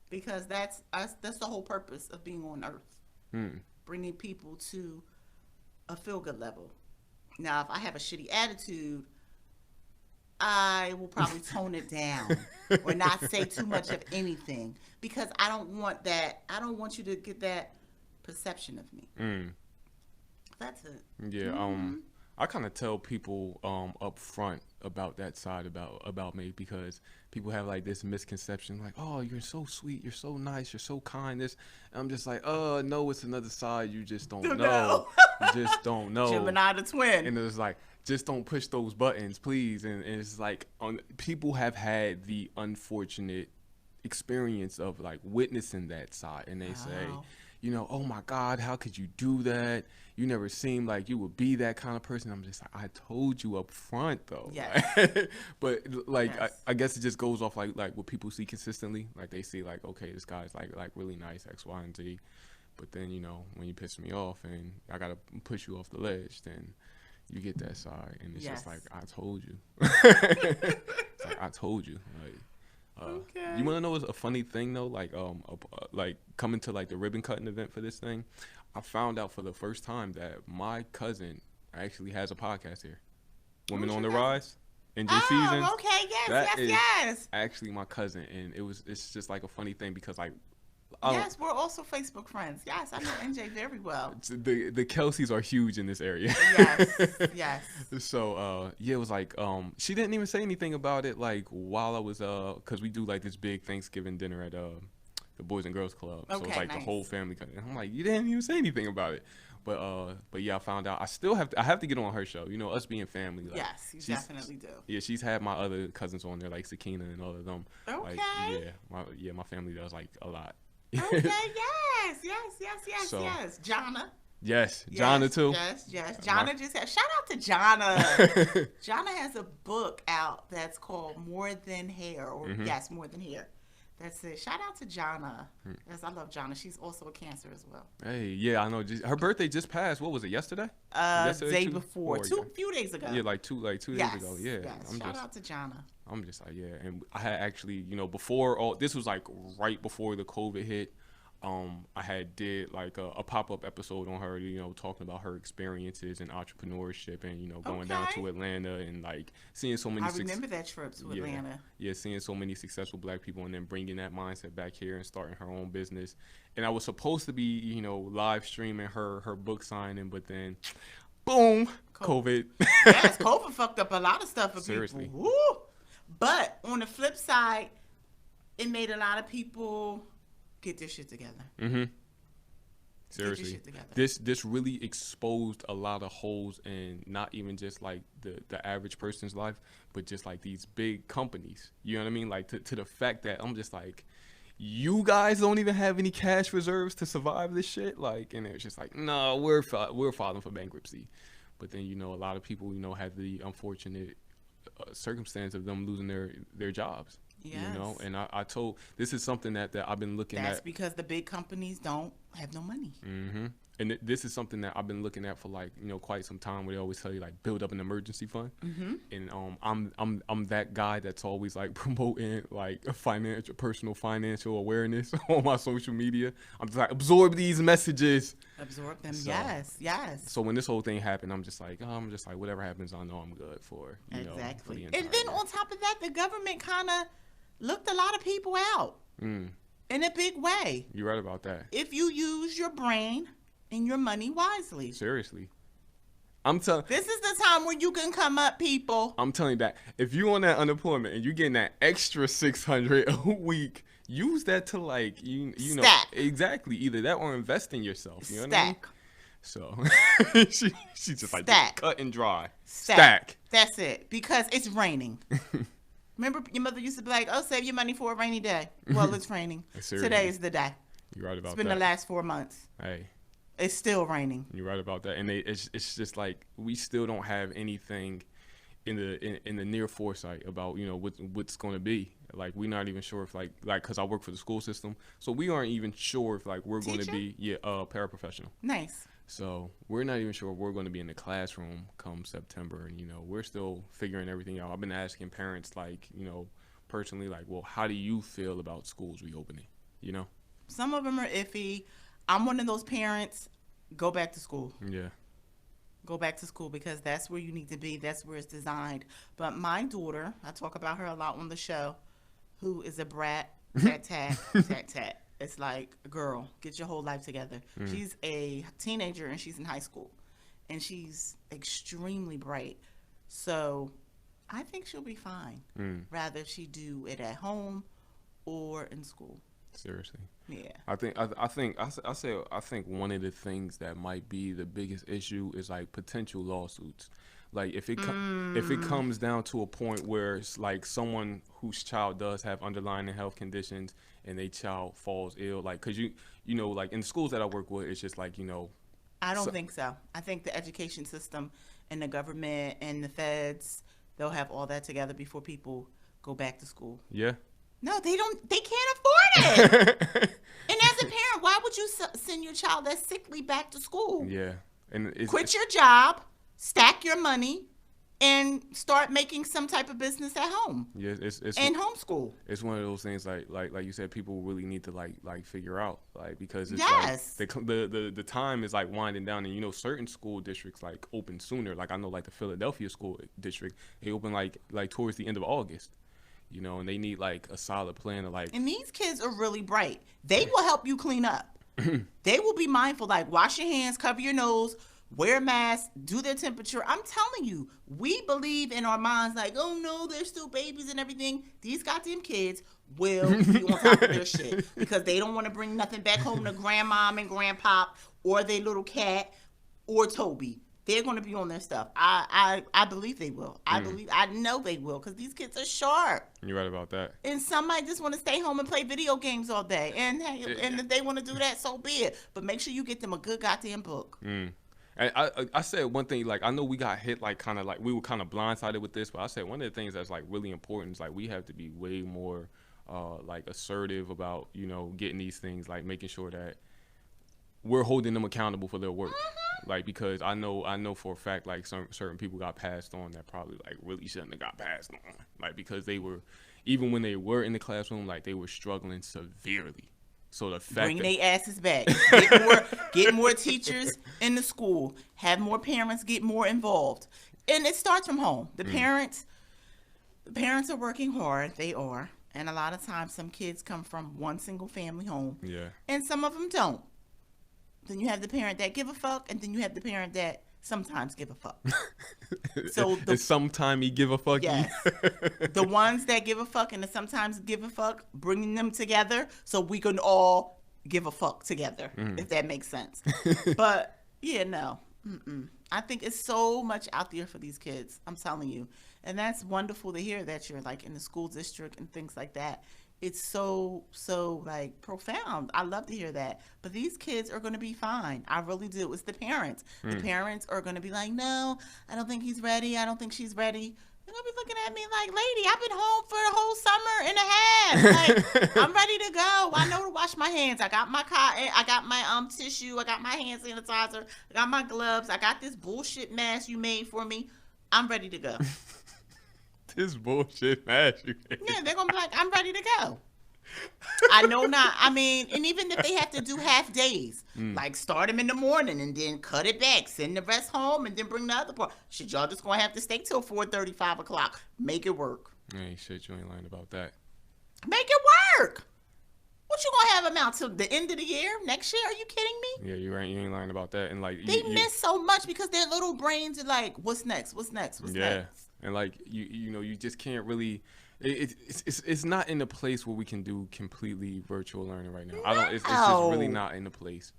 because that's us. That's the whole purpose of being on Earth. Bringing people to a feel-good level. Now, if I have a shitty attitude, I will probably tone it down or not say too much of anything, because I don't want that. I don't want you to get that perception of me. That's it. Yeah. I kind of tell people up front about that side about me, because people have like this misconception, like, oh, you're so sweet, you're so nice, you're so kind. This, and I'm just like, no, it's another side you just don't know. You just don't know. Gemini the twin. And it's like, just don't push those buttons, please. And it's like, people have had the unfortunate experience of like witnessing that side, and they say, you know, oh my God, how could you do that? You never seemed like you would be that kind of person. I'm just like, I told you up front though. Yes. But like, Yes. I guess it just goes off like what people see consistently. Like they see like, okay, this guy's like really nice, X, Y, and Z. But then, you know, when you piss me off and I gotta push you off the ledge, then you get that side, and it's just like, I told you. It's like, I told you. Like, Okay. you want to know a funny thing though? Like coming to like the ribbon cutting event for this thing, I found out for the first time that my cousin actually has a podcast here, Women Who's on your the cousin? Rise. NJ Season. Oh, okay, yes, That is yes. actually my cousin, and it's just like a funny thing, because like, Yes, we're also Facebook friends. Yes, I know NJ very well. the Kelseys are huge in this area. Yes, yes. So yeah, it was like she didn't even say anything about it like while I was because we do like this big Thanksgiving dinner at the Boys and Girls Club. So it's like nice. the whole family. And I'm like, you didn't even say anything about it. But yeah, I found out I have to get on her show. You know, us being family. Like, Yes, you definitely do. Yeah, she's had my other cousins on there, like Sakina and all of them. Okay. Like, my family does like a lot. Okay, yes. So- Jonna. Yes, Jonna too. Yes. Jonna just had, shout out to Jonna. Jonna has a book out that's called More Than Hair, or yes, More Than Hair. That's it. Shout out to Jonna. Yes, I love Jonna. She's also a Cancer as well. Hey, yeah, I know. Her birthday just passed. What was it? Yesterday? Day before, few days ago. Yeah, like two days ago. Yeah, Yes. Shout out to Jonna. I'm just like, yeah. And I had actually, you know, before this was like right before the COVID hit. I had did like a pop-up episode on her, talking about her experiences in entrepreneurship and, going down Okay. to Atlanta and like seeing so many I remember that trip to yeah, Atlanta. yeah, seeing so many successful black people and then bringing that mindset back here and starting her own business. And I was supposed to be, live streaming her book signing, but then boom, COVID. Yes, COVID fucked up a lot of stuff for Seriously. people. Woo! But on the flip side, it made a lot of people get their shit together. Mm-hmm. Get your Seriously, shit together. this really exposed a lot of holes in not even just like the average person's life, but just like these big companies. You know what I mean? Like to the fact that I'm just like, you guys don't even have any cash reserves to survive this shit. Like, and it's just like, no, we're filing for bankruptcy. But then a lot of people had the unfortunate circumstance of them losing their jobs. Yes. And I told, this is something that I've been looking at. That's because the big companies don't have no money. Mm-hmm. And this is something that I've been looking at for like quite some time. Where they always tell you like build up an emergency fund. Mm-hmm. And I'm that guy that's always like promoting like personal financial awareness on my social media. I'm just like, absorb these messages. Absorb them. So- Yes. So when this whole thing happened, I'm just like whatever happens, I know I'm good for. For Exactly. the And entire then year. on top of that, the government kind of looked a lot of people out in a big way. You're right about that. If you use your brain and your money wisely. Seriously. I'm telling. This is the time where you can come up, people. I'm telling you that if you on that unemployment and you getting that extra $600 a week, use that to like you know Stack. exactly either that or invest in yourself. You know what I mean? Stack. So she's just like Stack. cut and dry. Stack. That's it. Because it's raining. Remember your mother used to be like, oh, save your money for a rainy day. Well, it's raining. Seriously. Today is the day. You're right about It's been that. the last 4 months. Hey, It's still raining. you're right about that. And it's just like we still don't have anything in the near foresight about what's going to be. Like we're not even sure if like because I work for the school system, so we aren't even sure if like we're going to Teacher? be paraprofessional. Nice. So we're not even sure if we're going to be in the classroom come September, and we're still figuring everything out. I've been asking parents like personally like, well, how do you feel about schools reopening? Some of them are iffy. I'm one of those parents. Go back to school. Yeah. Go back to school because that's where you need to be. That's where it's designed. But my daughter, I talk about her a lot on the show, who is a brat, tat. It's like, girl, get your whole life together. She's a teenager and she's in high school. And she's extremely bright. So I think she'll be fine. Rather she do it at home or in school. Seriously. Yeah. I think one of the things that might be the biggest issue is like potential lawsuits. Like if it comes down to a point where it's like someone whose child does have underlying health conditions and their child falls ill, like because like in the schools that I work with, it's just like I don't think so. I think the education system and the government and the feds, they'll have all that together before people go back to school. yeah. No, they don't. They can't afford it. And as a parent, why would you send your child that's sickly back to school? Yeah. And Quit your job, stack your money, and start making some type of business at home yeah, it's and homeschool. it's one of those things like you said, people really need to like figure out because it's Yes. like the time is like winding down, and certain school districts like open sooner. Like I know like the Philadelphia school district, they open like towards the end of August. And they need like a solid plan of like. And these kids are really bright. They will help you clean up. They will be mindful, like wash your hands, cover your nose, wear a mask, do their temperature. I'm telling you, we believe in our minds like, oh no, they're still babies and everything. These goddamn kids will be on top of their shit because they don't want to bring nothing back home to grandmom and grandpop or their little cat or Toby. They're going to be on their stuff. I believe they will. I know they will because these kids are sharp. You're right about that. And some might just want to stay home and play video games all day. And if they want to do that, so be it. But make sure you get them a good goddamn book. And I said one thing, like I know we got hit like kind of like we were kind of blindsided with this, but I said one of the things that's like really important is like we have to be way more like assertive about getting these things, like making sure that we're holding them accountable for their work. Like because I know for a fact like certain people got passed on that probably like really shouldn't have got passed on, like because they were, even when they were in the classroom, like they were struggling severely, So the fact Bring that their asses back. Get more teachers in the school. Have more parents get more involved. And it starts from home. The parents are working hard. They are. And a lot of times some kids come from one single family home. Yeah. And some of them don't. Then you have the parent that give a fuck, and then you have the parent that sometimes give a fuck. So it's sometime he give a fuck. Yes. The ones that give a fuck and the sometimes give a fuck, bringing them together so we can all give a fuck together, if that makes sense. But yeah, no. I think it's so much out there for these kids. I'm telling you. And that's wonderful to hear that you're like in the school district and things like that. It's so like profound. I love to hear that. But these kids are going to be fine. I really do. It's the parents. The parents are going to be like, no, I don't think he's ready. I don't think she's ready. They're going to be looking at me like, lady, I've been home for a whole summer and a half. Like, I'm ready to go. I know to wash my hands. I got my cotton. I got my tissue. I got my hand sanitizer. I got my gloves. I got this bullshit mask you made for me. I'm ready to go. This bullshit mask you made. Yeah, they're going to be like, I'm ready to go. I know not. I mean, and even if they have to do half days, like start them in the morning and then cut it back, send the rest home, and then bring the other part. Shit, y'all just gonna have to stay till 4:30, 5 o'clock. Make it work. Hey, shit, you ain't lying about that. Make it work. What you gonna have them out till the end of the year? Next year? Are you kidding me? Yeah, you ain't lying about that. And like they miss so much because their little brains are like, what's next? What's next? What's next? And like you know, you just can't really. It's not in the place where we can do completely virtual learning right now. No. It's just really not in the place.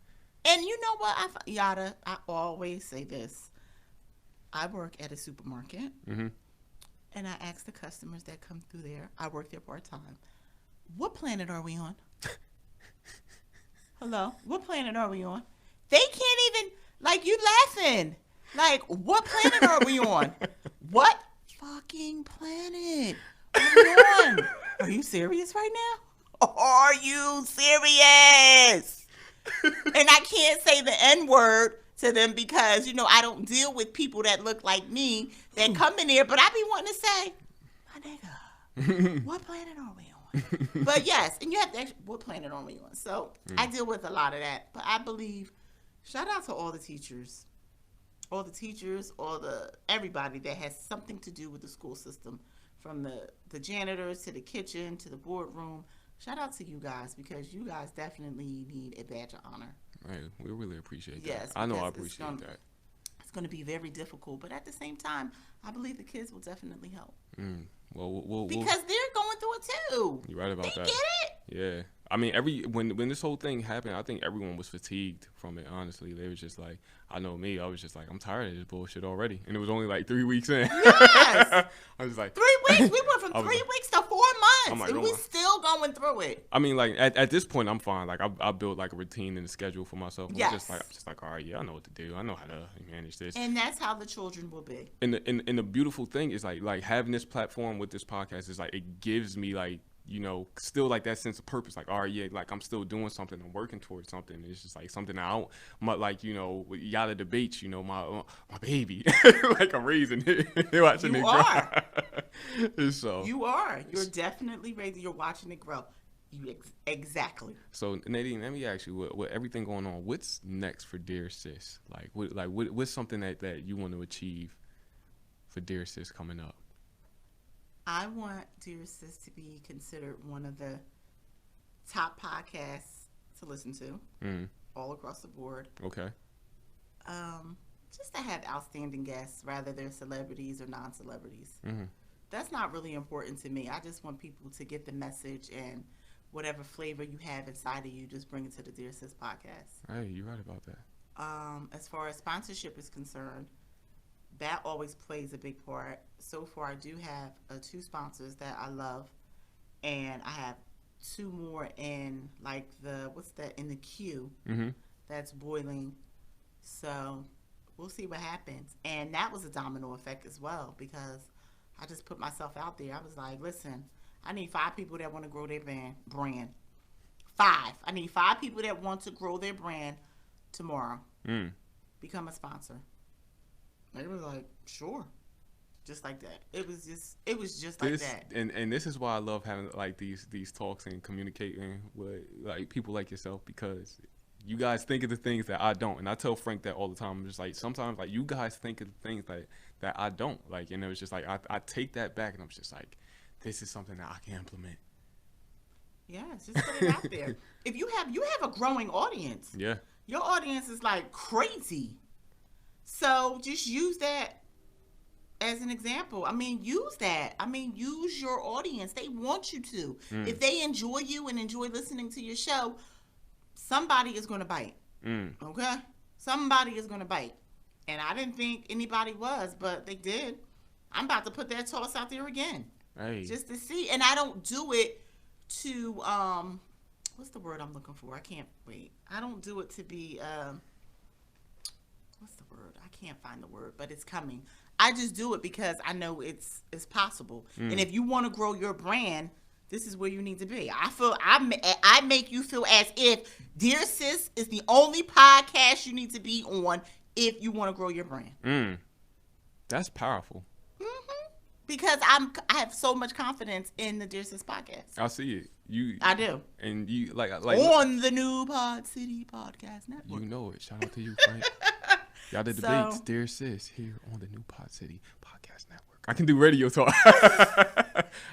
And you know what, Yatta, I always say this. I work at a supermarket, and I ask the customers that come through there. I work there part time. What planet are we on? Hello, what planet are we on? They can't even like you laughing. Like, what planet are we on? What fucking planet? Are you serious right now? Are you serious? And I can't say the N-word to them because, you know, I don't deal with people that look like me that come in here, but I be wanting to say, my nigga, what planet are we on? But yes, and you have to ask, what planet are we on? So I deal with a lot of that. But I believe, shout out to all the teachers, everybody that has something to do with the school system. From the janitors to the kitchen to the boardroom. Shout out to you guys because you guys definitely need a badge of honor. Right, we really appreciate that. Yes, I know I appreciate that. It's going to be very difficult, but at the same time, I believe the kids will definitely help. Well, because they're going through it too. You're right about that. Get it? Yeah. I mean, when this whole thing happened, I think everyone was fatigued from it, honestly. They was just like, I know me, I was just like, I'm tired of this bullshit already. And it was only like 3 weeks in. Yes. I was like 3 weeks? We went from 3 weeks to 4 months. Like, and we still going through it. I mean, like, at this point, I'm fine. Like, I built, like, a routine and a schedule for myself. Yes. I'm just like, all right, yeah, I know what to do. I know how to manage this. And that's how the children will be. And the beautiful thing is, like having this platform with this podcast is, like, it gives me, like, you know, still like that sense of purpose. Like, all right, yeah, like I'm still doing something. I'm working towards something. It's just like something I don't, like, you know, with Yatta debates, you know, my baby, like I'm raising it, watching it grow. So you're definitely raising. You're watching it grow. Exactly. So Nadine, let me ask you, with everything going on, what's next for DearSis? What's something that you want to achieve for DearSis coming up? I want DearSis to be considered one of the top podcasts to listen to all across the board. Okay. Just to have outstanding guests, rather they're celebrities or non-celebrities. That's not really important to me. I just want people to get the message and whatever flavor you have inside of you, just bring it to the DearSis podcast. Hey, you're right about that. As far as sponsorship is concerned, that always plays a big part. So far, I do have 2 sponsors that I love, and I have 2 more in like in the queue that's boiling. So we'll see what happens. And that was a domino effect as well because I just put myself out there. I was like, listen, I need 5 people that want to grow their brand. 5. I need 5 people that want to grow their brand tomorrow. Become a sponsor. They were like, sure. Just like that. It was just like that. And this is why I love having like these talks and communicating with like people like yourself, because you guys think of the things that I don't. And I tell Frank that all the time. I'm just like, sometimes like you guys think of the things that I don't. Like, and it was just like I take that back and I'm just like, this is something that I can implement. Yeah, just put it out there. If you have a growing audience. Yeah. Your audience is like crazy. So just use that as an example. I mean, use that. I mean, use your audience. They want you to. If they enjoy you and enjoy listening to your show, somebody is going to bite. Okay? Somebody is going to bite. And I didn't think anybody was, but they did. I'm about to put that toss out there again. Hey. Just to see. And I don't do it to, what's the word I'm looking for? I can't wait. I don't do it to be, what's the word? I can't find the word, but it's coming. I just do it because I know it's possible. And if you want to grow your brand, this is where you need to be. I make you feel as if DearSis is the only podcast you need to be on if you want to grow your brand. That's powerful. Because I have so much confidence in the DearSis podcast. I see it. I do. And you like on the new Pod City Podcast Network. You know it. Shout out to you, Frank. Y'all did debates, DearSis, here on the new Pod City Podcast Network. I can do radio talk.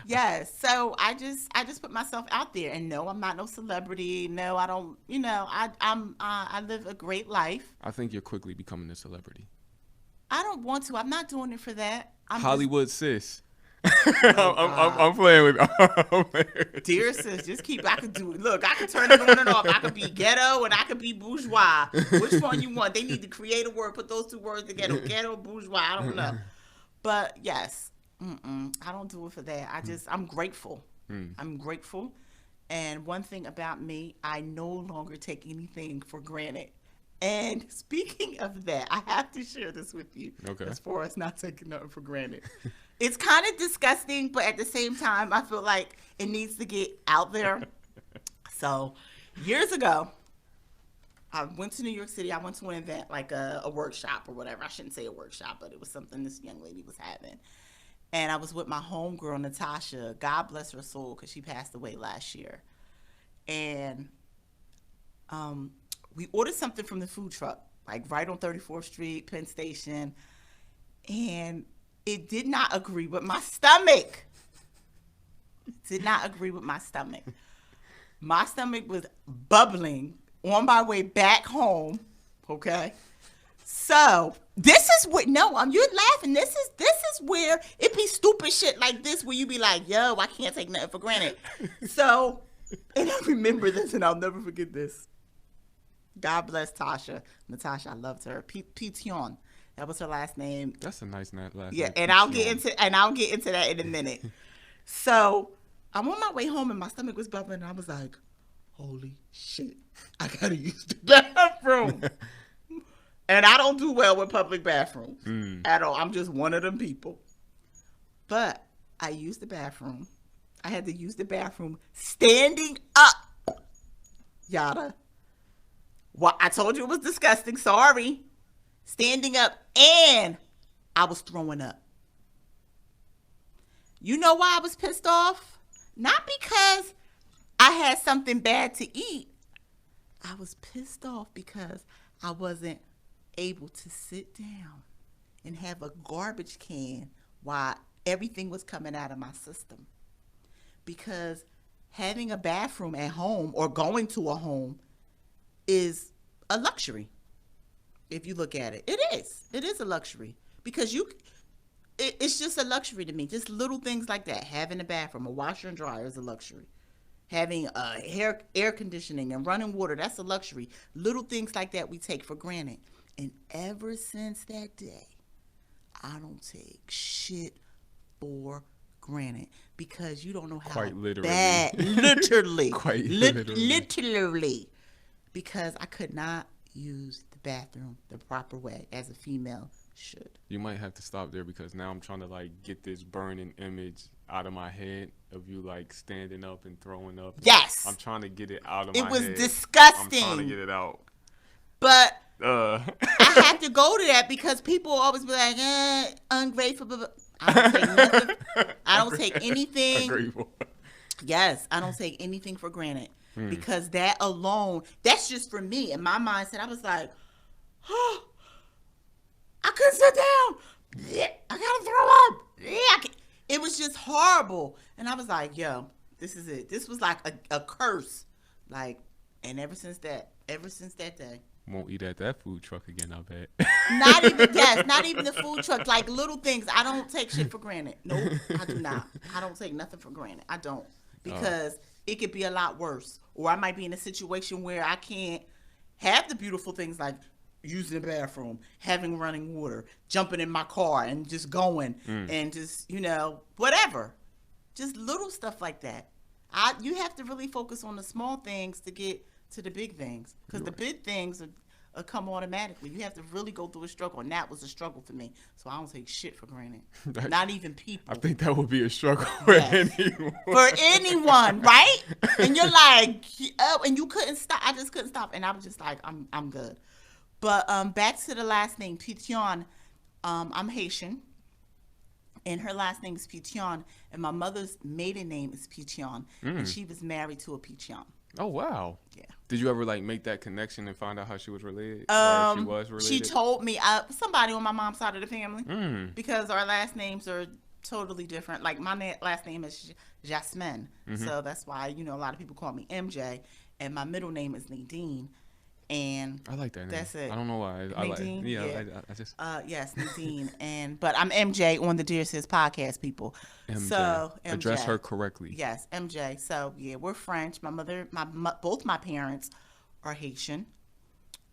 Yes. So I just put myself out there, and no, I'm not no celebrity. No, I don't. You know, I live a great life. I think you're quickly becoming a celebrity. I don't want to. I'm not doing it for that. Hollywood sis. I'm playing with DearSis, just keep. I could do it. Look, I could turn it on and off. I could be ghetto and I could be bourgeois. Which one you want? They need to create a word, put those two words together. Ghetto, bourgeois. I don't know. But yes, I don't do it for that. I'm grateful. I'm grateful. And one thing about me, I no longer take anything for granted. And speaking of that, I have to share this with you. Okay. As far as not taking nothing for granted. It's kind of disgusting, but at the same time, I feel like it needs to get out there. So, years ago, I went to New York City. I went to an event, like a workshop or whatever. I shouldn't say a workshop, but it was something this young lady was having. And I was with my homegirl, Natasha. God bless her soul, because she passed away last year. And we ordered something from the food truck, like right on 34th Street, Penn Station. And it did not agree with my stomach. My stomach was bubbling on my way back home. Okay. So this is what, you're laughing. This is where it be stupid shit like this where you be like, yo, I can't take nothing for granted. So, and I remember this and I'll never forget this. God bless Tasha. Natasha, I loved her. Pition. That was her last name. That's a nice last name. Yeah, and I'll get into that in a minute. So I'm on my way home and my stomach was bubbling and I was like, holy shit, I gotta use the bathroom. And I don't do well with public bathrooms at all. I'm just one of them people. But I used the bathroom. I had to use the bathroom standing up. Yatta. Well, I told you it was disgusting. Sorry. Standing up, and I was throwing up. You know why I was pissed off? Not because I had something bad to eat. I was pissed off because I wasn't able to sit down and have a garbage can while everything was coming out of my system. Because having a bathroom at home or going to a home is a luxury. If you look at it, it is a luxury because it's just a luxury to me. Just little things like that. Having a bathroom, a washer and dryer is a luxury. Having air conditioning and running water, that's a luxury. Little things like that we take for granted. And ever since that day, I don't take shit for granted because you don't know how quite literally bad, literally, quite literally, because I could not use the bathroom the proper way as a female should. You might have to stop there because now I'm trying to like get this burning image out of my head of you like standing up and throwing up. Yes. I'm trying to get it out of my head. It was disgusting. I'm trying to get it out. But I have to go to that because people always be like, ungrateful. But I don't take nothing. I don't take anything. Agreeable. Yes, I don't take anything for granted Mm. because that alone, that's just for me. In my mindset, I was like, oh, I couldn't sit down. I gotta throw up. It was just horrible. And I was like, yo, this is it. This was like a curse. Like, and ever since that day. Won't eat at that food truck again, I bet. Not even the food truck. Like little things. I don't take shit for granted. Nope, I do not. I don't take nothing for granted. I don't. Because it could be a lot worse. Or I might be in a situation where I can't have the beautiful things like using the bathroom, having running water, jumping in my car and just going and just, whatever. Just little stuff like that. You have to really focus on the small things to get to the big things. Because the big things come automatically. You have to really go through a struggle. And that was a struggle for me. So I don't take shit for granted. Not even people. I think that would be a struggle for anyone. For anyone, right? And you're like, oh, and you couldn't stop. I just couldn't stop. And I was just like, I'm good. But back to the last name, Pition. I'm Haitian. And her last name is Pichon, and my mother's maiden name is Pichon, and she was married to a Pichon. Oh wow! Yeah. Did you ever make that connection and find out how she was related? Or she was related? She told me somebody on my mom's side of the family because our last names are totally different. Like my last name is Jasmine, so that's why a lot of people call me MJ, and my middle name is Nadine. And I like that name. That's it. I don't know why. Nadine, I just. Yes, Nadine, but I'm MJ on the DearSis podcast, people. MJ. So MJ. Address her correctly. Yes, MJ. So yeah, we're French. My mother, both my parents are Haitian,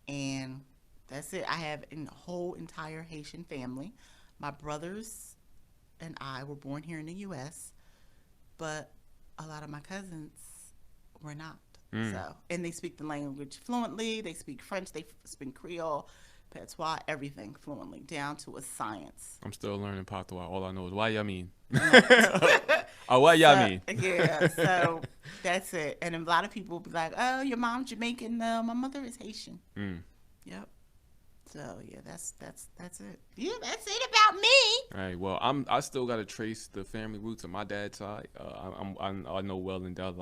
and that's it. I have a whole entire Haitian family. My brothers and I were born here in the U.S., but a lot of my cousins were not. So, and they speak the language fluently. They speak French. They speak Creole, Patois, everything fluently, down to a science. I'm still learning Patois. All I know is why y'all mean. Why y'all mean? Yeah, so that's it. And a lot of people will be like, "Oh, your mom's Jamaican." No, my mother is Haitian. Yep. So yeah, that's it. Yeah, that's it about me. All right. Well, I still got to trace the family roots of my dad's side. I know well and down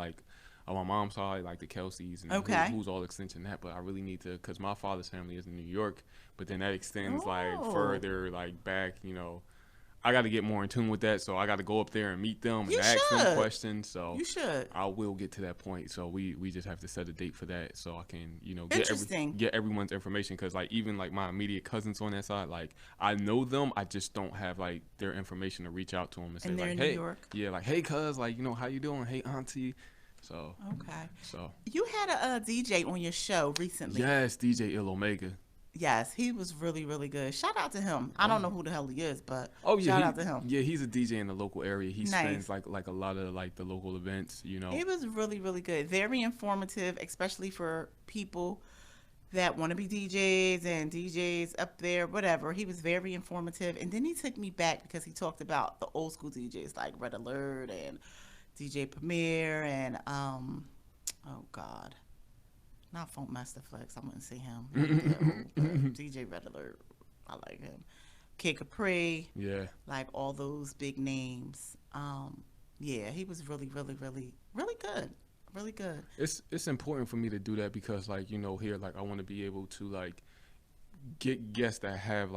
on my mom's side, like the Kelseys and who's all extension that, but I really need to, because my father's family is in New York, but then that extends further back, I got to get more in tune with that, so I got to go up there and meet them and ask them questions. So you should. I will get to that point. So we just have to set a date for that, so I can get everyone's information, because even my immediate cousins on that side, I know them, I just don't have their information to reach out to them and say they're in hey, New York. Yeah, hey cuz, how you doing? Hey auntie. So okay. So you had a DJ on your show recently. Yes, DJ Il Omega. Yes, he was really, really good. Shout out to him. I don't know who the hell he is, but shout out to him. Yeah, he's a DJ in the local area. He spends like a lot of the local events. He was really, really good. Very informative, especially for people that want to be DJs and DJs up there, whatever. He was very informative, and then he took me back because he talked about the old school DJs like Red Alert and DJ Premier and oh God, not Funk Master Flex. I wouldn't say him. DJ Red Alert, I like him. Kid Capri, yeah, all those big names. Yeah, he was really, really, really, really good. Really good. It's important for me to do that because here I want to be able to get guests that have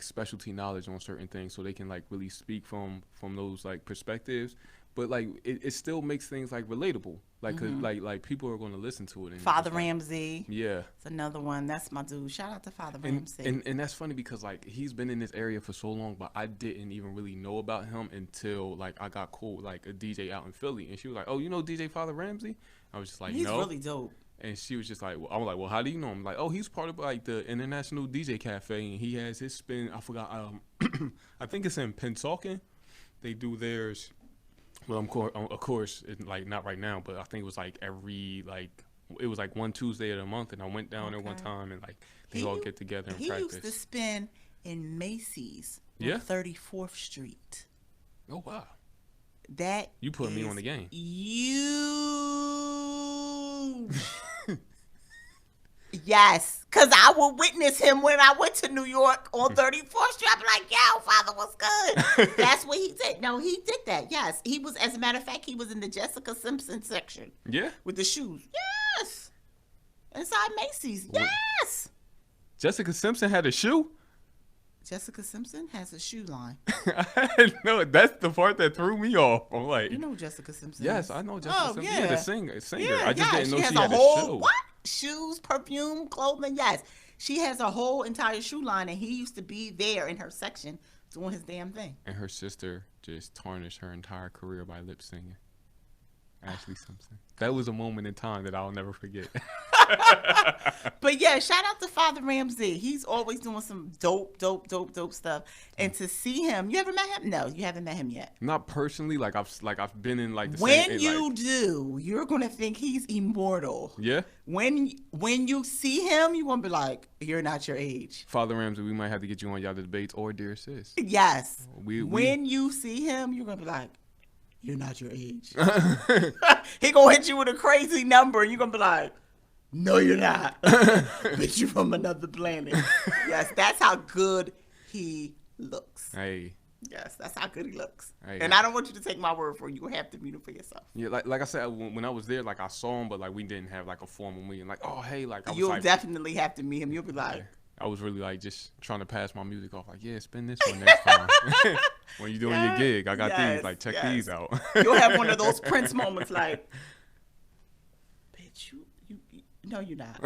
specialty knowledge on certain things so they can really speak from those perspectives. But it still makes things relatable, cause people are going to listen to it. And Father Ramsey, yeah, it's another one. That's my dude. Shout out to Father Ramsey. And that's funny because he's been in this area for so long, but I didn't even really know about him until I got cool a DJ out in Philly, and she was like, "Oh, you know DJ Father Ramsey?" I was just like, "He's no." really dope. And she was just like, I was like, "Well, how do you know him?" Like, "Oh, he's part of the International DJ Cafe, and he has his spin. I forgot. I think it's in Pennsauken. They do theirs." Well, of course, it's not right now, but I think it was every it was one Tuesday of the month, and I went down there one time, and they all get together and practice. He used to spin in Macy's on 34th Street. Oh wow! That you put me on the game. Huge. Yes, because I will witness him when I went to New York on 34th Street. I'm like, yo, Father, what's good? That's what he did. No, he did that. Yes. He was, as a matter of fact, he was in the Jessica Simpson section. Yeah. With the shoes. Yes. Inside Macy's. Yes. Jessica Simpson had a shoe? Jessica Simpson has a shoe line. No, that's the part that threw me off. I'm like, You know who Jessica Simpson yes, is? I know Jessica Simpson. Yeah, the singer. Yeah, I just didn't know she has had a whole, shoe. What? Shoes, perfume, clothing. Yes. She has a whole entire shoe line, and he used to be there in her section doing his damn thing. And her sister just tarnished her entire career by lip singing. Ashley Simpson. That was a moment in time that I'll never forget. But yeah, shout out to Father Ramsey. He's always doing some dope stuff. And to see him, you ever met him? No, you haven't met him yet. Not personally, I've been in the when same, you do, you're gonna think he's immortal. Yeah. When you see him, you're gonna be like, you're not your age. Father Ramsey, we might have to get you on Yatta Debates or DearSis. Yes. When you see him, you're gonna be like, you're not your age. He gonna hit you with a crazy number, and you're gonna be like, no, you're not. Bitch, you from another planet. Yes, that's how good he looks. Hey. Yes, that's how good he looks. Hey. And I don't want you to take my word for it. You have to meet him for yourself. Yeah, like I said, when I was there, I saw him, but we didn't have a formal meeting. Oh, hey, I was You'll definitely have to meet him. You'll be like. Yeah. I was really just trying to pass my music off. Yeah, spin this one next time. When you're doing your gig, I got these. Check these out. You'll have one of those Prince moments bitch, you no, you're not.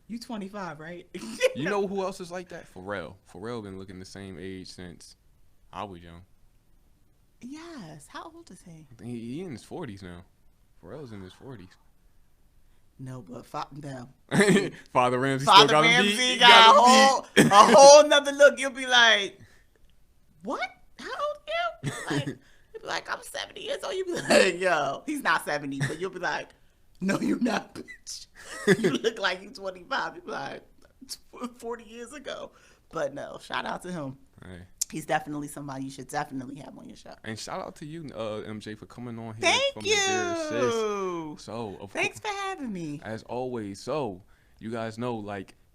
You 25, right? You know who else is like that? Pharrell. Pharrell been looking the same age since I was young. Yes. How old is he? I think he in his 40s now. Pharrell's in his 40s. No, but no. Father Ramsey got a whole nother look. You'll be like, what? How old are you? You'll be like, I'm 70 years old. You'll be like, yo, he's not 70, but you'll be like, no, you're not, bitch. You look like you're 25. You'll be like, 40 years ago. But no, shout out to him. Hey. He's definitely somebody you should definitely have on your show. And shout out to you, MJ, for coming on here. Thank you. Thanks for having me. As always. So, you guys know,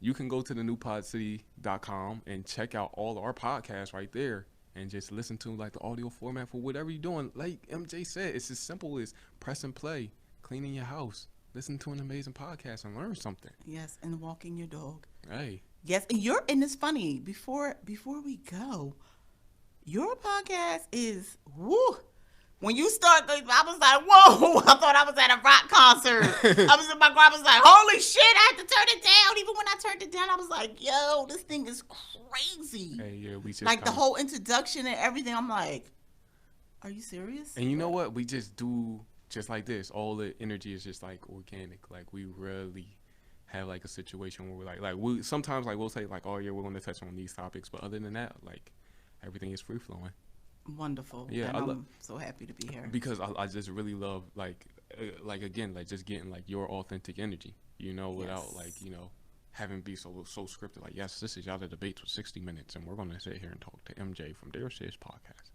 you can go to the newpodcity.com and check out all our podcasts right there and just listen to the audio format for whatever you're doing. Like MJ said, it's as simple as press and play, cleaning your house, listen to an amazing podcast and learn something. Yes, and walking your dog. Hey. Yes, and it's funny. Before we go, your podcast is woo. When you start, I was like, whoa! I thought I was at a rock concert. I was in my car. I was like, holy shit! I had to turn it down. Even when I turned it down, I was like, yo, this thing is crazy. Hey, yeah, we just the whole introduction and everything. I'm like, are you serious? And you know what? We just do just like this. All the energy is just organic. We really have a situation where we're we sometimes we'll say oh yeah, we're going to touch on these topics, but other than that, everything is free flowing. Wonderful. Yeah, and I'm so happy to be here because I just really love again just getting your authentic energy, without having be so scripted. Yes, this is Yatta Debates with 60 minutes, and we're going to sit here and talk to MJ from DearSis podcast.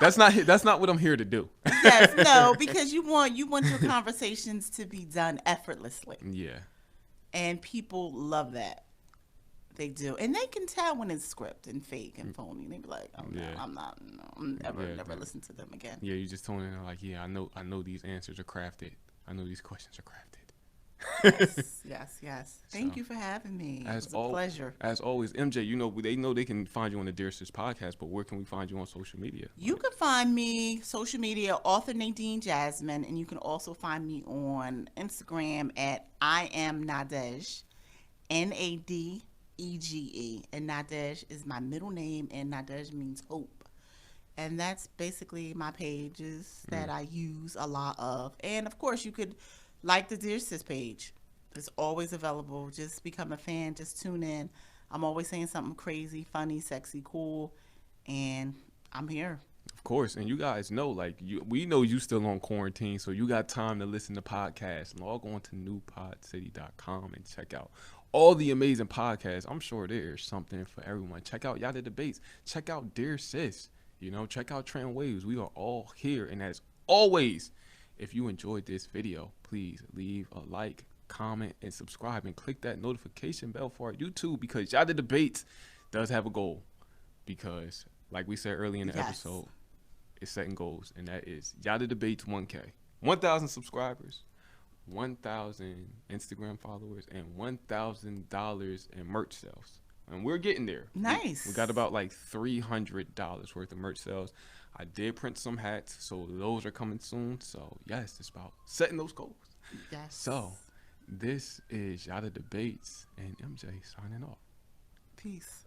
That's not what I'm here to do. Yes, no, because you want your conversations to be done effortlessly. Yeah. And people love that. They do. And they can tell when it's script and fake and phony. They be like, oh, no, I'm not, no, I'm never listen to them again. Yeah, you just told them yeah, I know these answers are crafted. I know these questions are crafted. Yes. Thank you for having me. It was a pleasure. As always, MJ, they know they can find you on the DearSis podcast, but where can we find you on social media? You can find me social media, author Nadine Jasmine, and you can also find me on Instagram at I am Nadege, Nadege, and Nadege is my middle name, and Nadege means hope. And that's basically my pages that I use a lot of. And of course, you could like the DearSis page. It's always available. Just become a fan. Just tune in. I'm always saying something crazy, funny, sexy, cool, and I'm here. Of course, and you guys know, we know you still on quarantine, so you got time to listen to podcasts. Log on to newpodcity.com and check out all the amazing podcasts. I'm sure there's something for everyone. Check out Yatta Debates. Check out DearSis. Check out Trend Waves. We are all here, and as always, if you enjoyed this video, please leave a like, comment, and subscribe, and click that notification bell for our YouTube, because Yatta Debates does have a goal. Because, like we said earlier in the episode, it's setting goals, and that is Yatta Debates 1K. 1,000 subscribers, 1,000 Instagram followers, and $1,000 in merch sales. And we're getting there. Nice. We got about like $300 worth of merch sales. I did print some hats, so those are coming soon. So, yes, it's about setting those goals. Yes. So, this is Yatta Debates, and MJ signing off. Peace.